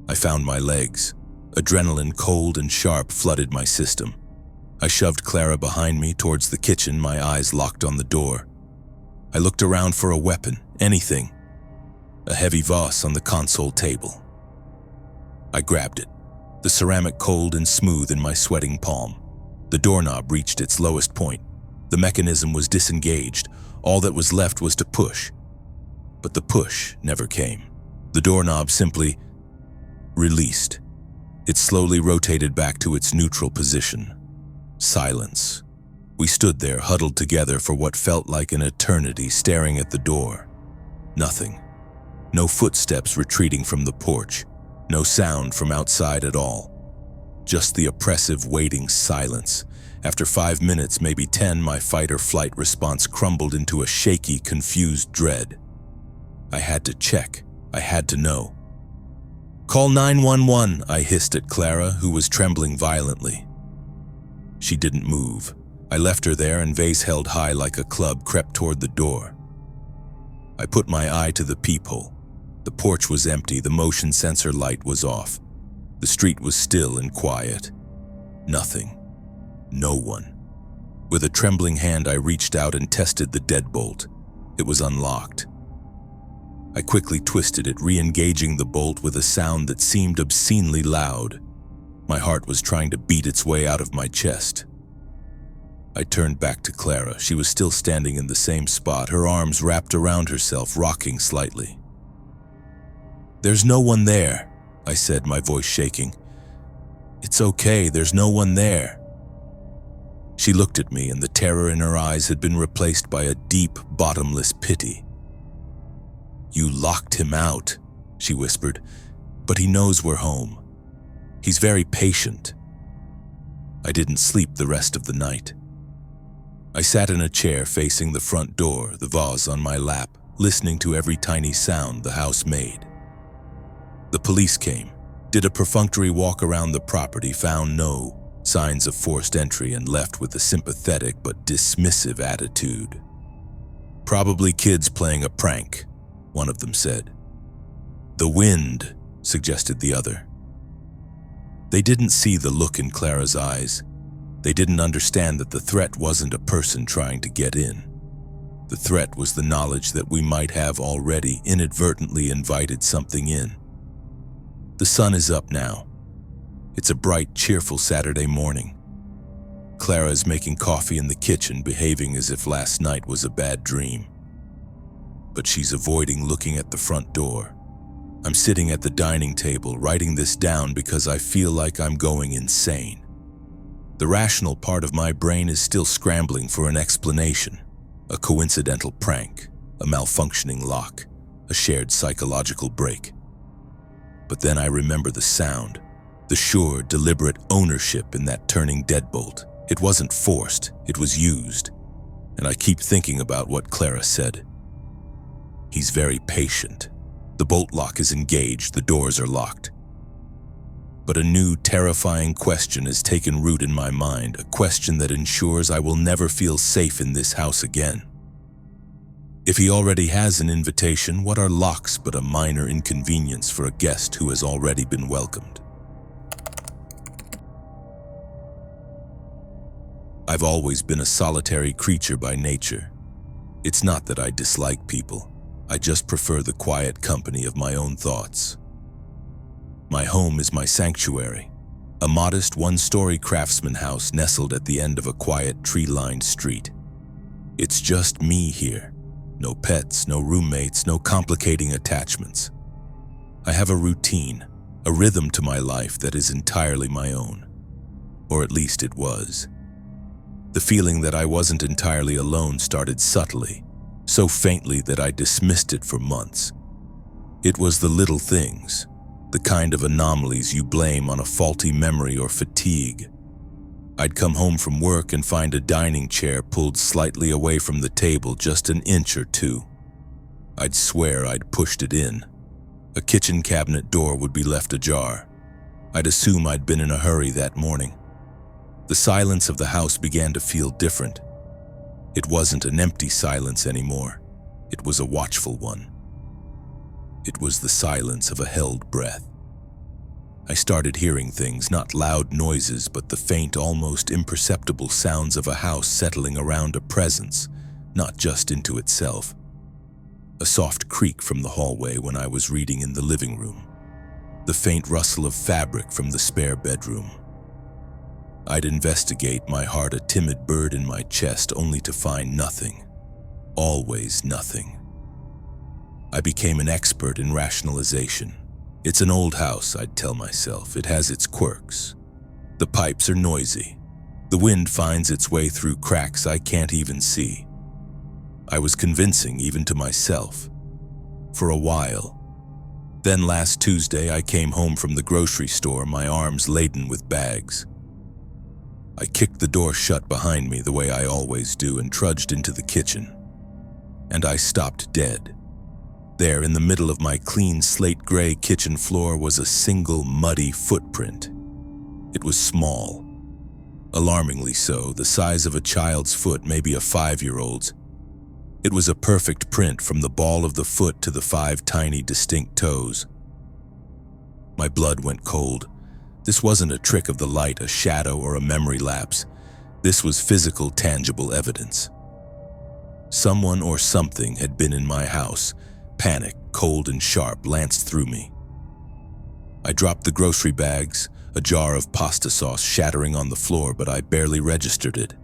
I found my legs. Adrenaline, cold and sharp, flooded my system. I shoved Clara behind me towards the kitchen, my eyes locked on the door. I looked around for a weapon, anything. A heavy vase on the console table. I grabbed it, the ceramic cold and smooth in my sweating palm. The doorknob reached its lowest point. The mechanism was disengaged. All that was left was to push. But the push never came. The doorknob simply released. It slowly rotated back to its neutral position. Silence. We stood there, huddled together for what felt like an eternity, staring at the door. Nothing. No footsteps retreating from the porch. No sound from outside at all. Just the oppressive, waiting silence. After 5 minutes, maybe 10, my fight-or-flight response crumbled into a shaky, confused dread. I had to check. I had to know. "Call 911, I hissed at Clara, who was trembling violently. She didn't move. I left her there, and vase held high like a club crept toward the door. I put my eye to the peephole. The porch was empty, the motion sensor light was off. The street was still and quiet. Nothing. No one. With a trembling hand, I reached out and tested the deadbolt. It was unlocked. I quickly twisted it, re-engaging the bolt with a sound that seemed obscenely loud. My heart was trying to beat its way out of my chest. I turned back to Clara. She was still standing in the same spot, her arms wrapped around herself, rocking slightly. "There's no one there," I said, my voice shaking. "It's okay, there's no one there." She looked at me, and the terror in her eyes had been replaced by a deep, bottomless pity. "You locked him out," she whispered, "but he knows we're home. He's very patient." I didn't sleep the rest of the night. I sat in a chair facing the front door, the vase on my lap, listening to every tiny sound the house made. The police came, did a perfunctory walk around the property, found no signs of forced entry, and left with a sympathetic but dismissive attitude. "Probably kids playing a prank," one of them said. "The wind," suggested the other. They didn't see the look in Clara's eyes. They didn't understand that the threat wasn't a person trying to get in. The threat was the knowledge that we might have already inadvertently invited something in. The sun is up now. It's a bright, cheerful Saturday morning. Clara is making coffee in the kitchen, behaving as if last night was a bad dream. But she's avoiding looking at the front door. I'm sitting at the dining table, writing this down because I feel like I'm going insane. The rational part of my brain is still scrambling for an explanation. A coincidental prank, a malfunctioning lock, a shared psychological break. But then I remember the sound, the sure, deliberate ownership in that turning deadbolt. It wasn't forced, it was used. And I keep thinking about what Clara said. He's very patient. The bolt lock is engaged, the doors are locked. But a new, terrifying question has taken root in my mind, a question that ensures I will never feel safe in this house again. If he already has an invitation, what are locks but a minor inconvenience for a guest who has already been welcomed? I've always been a solitary creature by nature. It's not that I dislike people. I just prefer the quiet company of my own thoughts. My home is my sanctuary, a modest one-story craftsman house nestled at the end of a quiet tree-lined street. It's just me here. No pets, no roommates, no complicating attachments. I have a routine, a rhythm to my life that is entirely my own. Or at least it was. The feeling that I wasn't entirely alone started subtly, so faintly that I dismissed it for months. It was the little things, the kind of anomalies you blame on a faulty memory or fatigue. I'd come home from work and find a dining chair pulled slightly away from the table just an inch or two. I'd swear I'd pushed it in. A kitchen cabinet door would be left ajar. I'd assume I'd been in a hurry that morning. The silence of the house began to feel different. It wasn't an empty silence anymore. It was a watchful one. It was the silence of a held breath. I started hearing things, not loud noises, but the faint, almost imperceptible sounds of a house settling around a presence, not just into itself. A soft creak from the hallway when I was reading in the living room. The faint rustle of fabric from the spare bedroom. I'd investigate, my heart a timid bird in my chest, only to find nothing. Always nothing. I became an expert in rationalization. It's an old house, I'd tell myself. It has its quirks. The pipes are noisy. The wind finds its way through cracks I can't even see. I was convincing even to myself. For a while. Then last Tuesday I came home from the grocery store, my arms laden with bags. I kicked the door shut behind me the way I always do and trudged into the kitchen. And I stopped dead. There, in the middle of my clean slate gray kitchen floor, was a single muddy footprint. It was small. Alarmingly so, the size of a child's foot, maybe a 5-year-old's. It was a perfect print from the ball of the foot to the 5 tiny distinct toes. My blood went cold. This wasn't a trick of the light, a shadow, or a memory lapse. This was physical, tangible evidence. Someone or something had been in my house. Panic, cold and sharp, lanced through me. I dropped the grocery bags, a jar of pasta sauce shattering on the floor, but I barely registered it.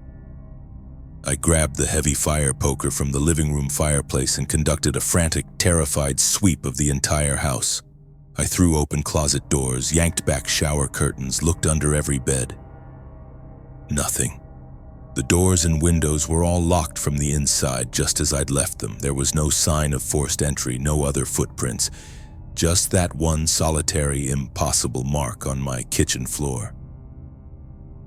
I grabbed the heavy fire poker from the living room fireplace and conducted a frantic, terrified sweep of the entire house. I threw open closet doors, yanked back shower curtains, looked under every bed. Nothing. The doors and windows were all locked from the inside, just as I'd left them. There was no sign of forced entry, no other footprints. Just that one solitary, impossible mark on my kitchen floor.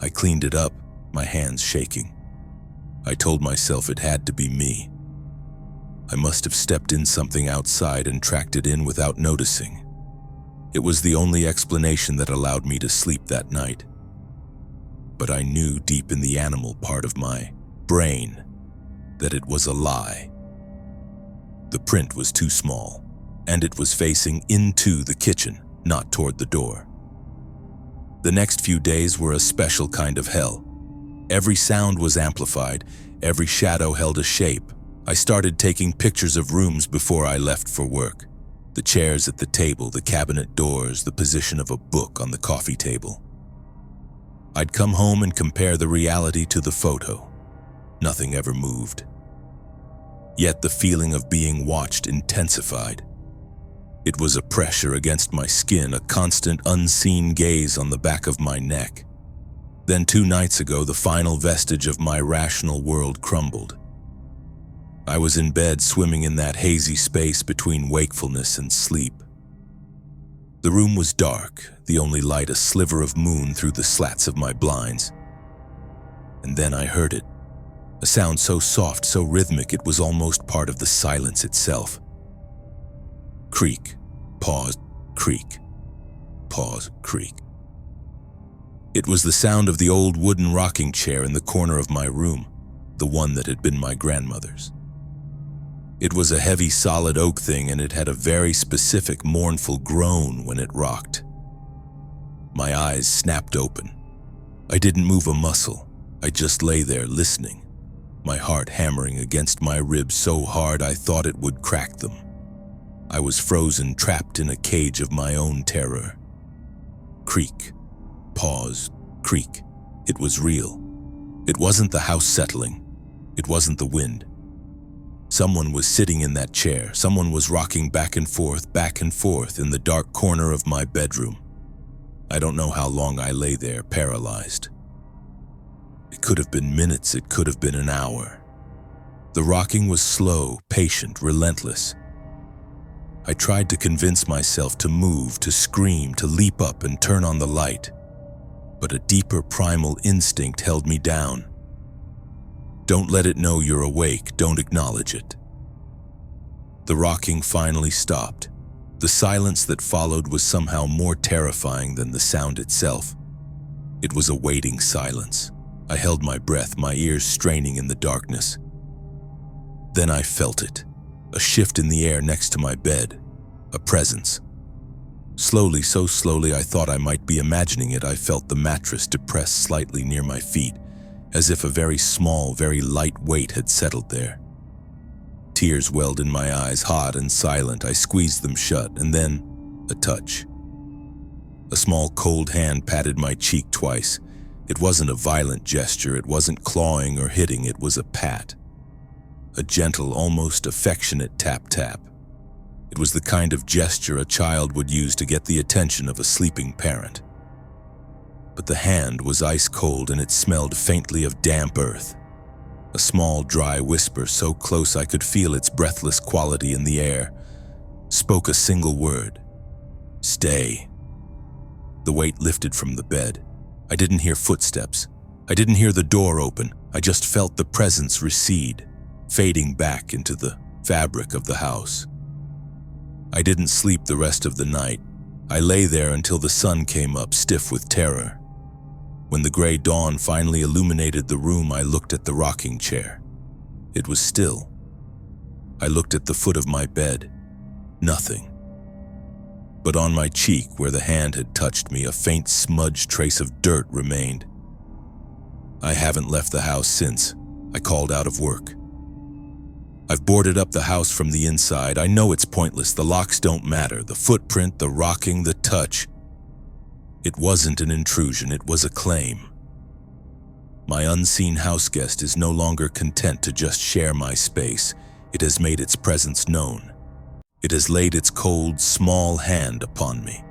I cleaned it up, my hands shaking. I told myself it had to be me. I must have stepped in something outside and tracked it in without noticing. It was the only explanation that allowed me to sleep that night. But I knew deep in the animal part of my brain that it was a lie. The print was too small, and it was facing into the kitchen, not toward the door. The next few days were a special kind of hell. Every sound was amplified, every shadow held a shape. I started taking pictures of rooms before I left for work. The chairs at the table, the cabinet doors, the position of a book on the coffee table. I'd come home and compare the reality to the photo. Nothing ever moved. Yet the feeling of being watched intensified. It was a pressure against my skin, a constant unseen gaze on the back of my neck. Then 2 nights ago, the final vestige of my rational world crumbled. I was in bed, swimming in that hazy space between wakefulness and sleep. The room was dark, the only light a sliver of moon through the slats of my blinds. And then I heard it. A sound so soft, so rhythmic, it was almost part of the silence itself. Creak, pause, creak, pause, creak. It was the sound of the old wooden rocking chair in the corner of my room, the one that had been my grandmother's. It was a heavy, solid oak thing, and it had a very specific, mournful groan when it rocked. My eyes snapped open. I didn't move a muscle. I just lay there listening, my heart hammering against my ribs so hard I thought it would crack them. I was frozen, trapped in a cage of my own terror. Creak, pause, creak. It was real. It wasn't the house settling. It wasn't the wind. Someone was sitting in that chair. Someone was rocking back and forth in the dark corner of my bedroom. I don't know how long I lay there, paralyzed. It could have been minutes, it could have been an hour. The rocking was slow, patient, relentless. I tried to convince myself to move, to scream, to leap up and turn on the light. But a deeper primal instinct held me down. Don't let it know you're awake, don't acknowledge it. The rocking finally stopped. The silence that followed was somehow more terrifying than the sound itself. It was a waiting silence. I held my breath, my ears straining in the darkness. Then I felt it, a shift in the air next to my bed, a presence. Slowly, so slowly I thought I might be imagining it, I felt the mattress depress slightly near my feet, as if a very small, very light weight had settled there. Tears welled in my eyes, hot and silent. I squeezed them shut, and then a touch. A small, cold hand patted my cheek twice. It wasn't a violent gesture, it wasn't clawing or hitting, it was a pat. A gentle, almost affectionate tap-tap. It was the kind of gesture a child would use to get the attention of a sleeping parent. But the hand was ice cold and it smelled faintly of damp earth. A small, dry whisper so close I could feel its breathless quality in the air, spoke a single word. Stay. The weight lifted from the bed. I didn't hear footsteps. I didn't hear the door open. I just felt the presence recede, fading back into the fabric of the house. I didn't sleep the rest of the night. I lay there until the sun came up, stiff with terror. When the gray dawn finally illuminated the room, I looked at the rocking chair. It was still. I looked at the foot of my bed. Nothing. But on my cheek, where the hand had touched me, a faint smudged trace of dirt remained. I haven't left the house since. I called out of work. I've boarded up the house from the inside. I know it's pointless. The locks don't matter. The footprint, the rocking, the touch. It wasn't an intrusion, it was a claim. My unseen house guest is no longer content to just share my space. It has made its presence known. It has laid its cold, small hand upon me.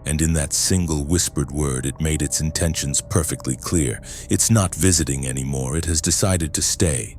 And in that single whispered word, it made its intentions perfectly clear. It's not visiting anymore. It has decided to stay.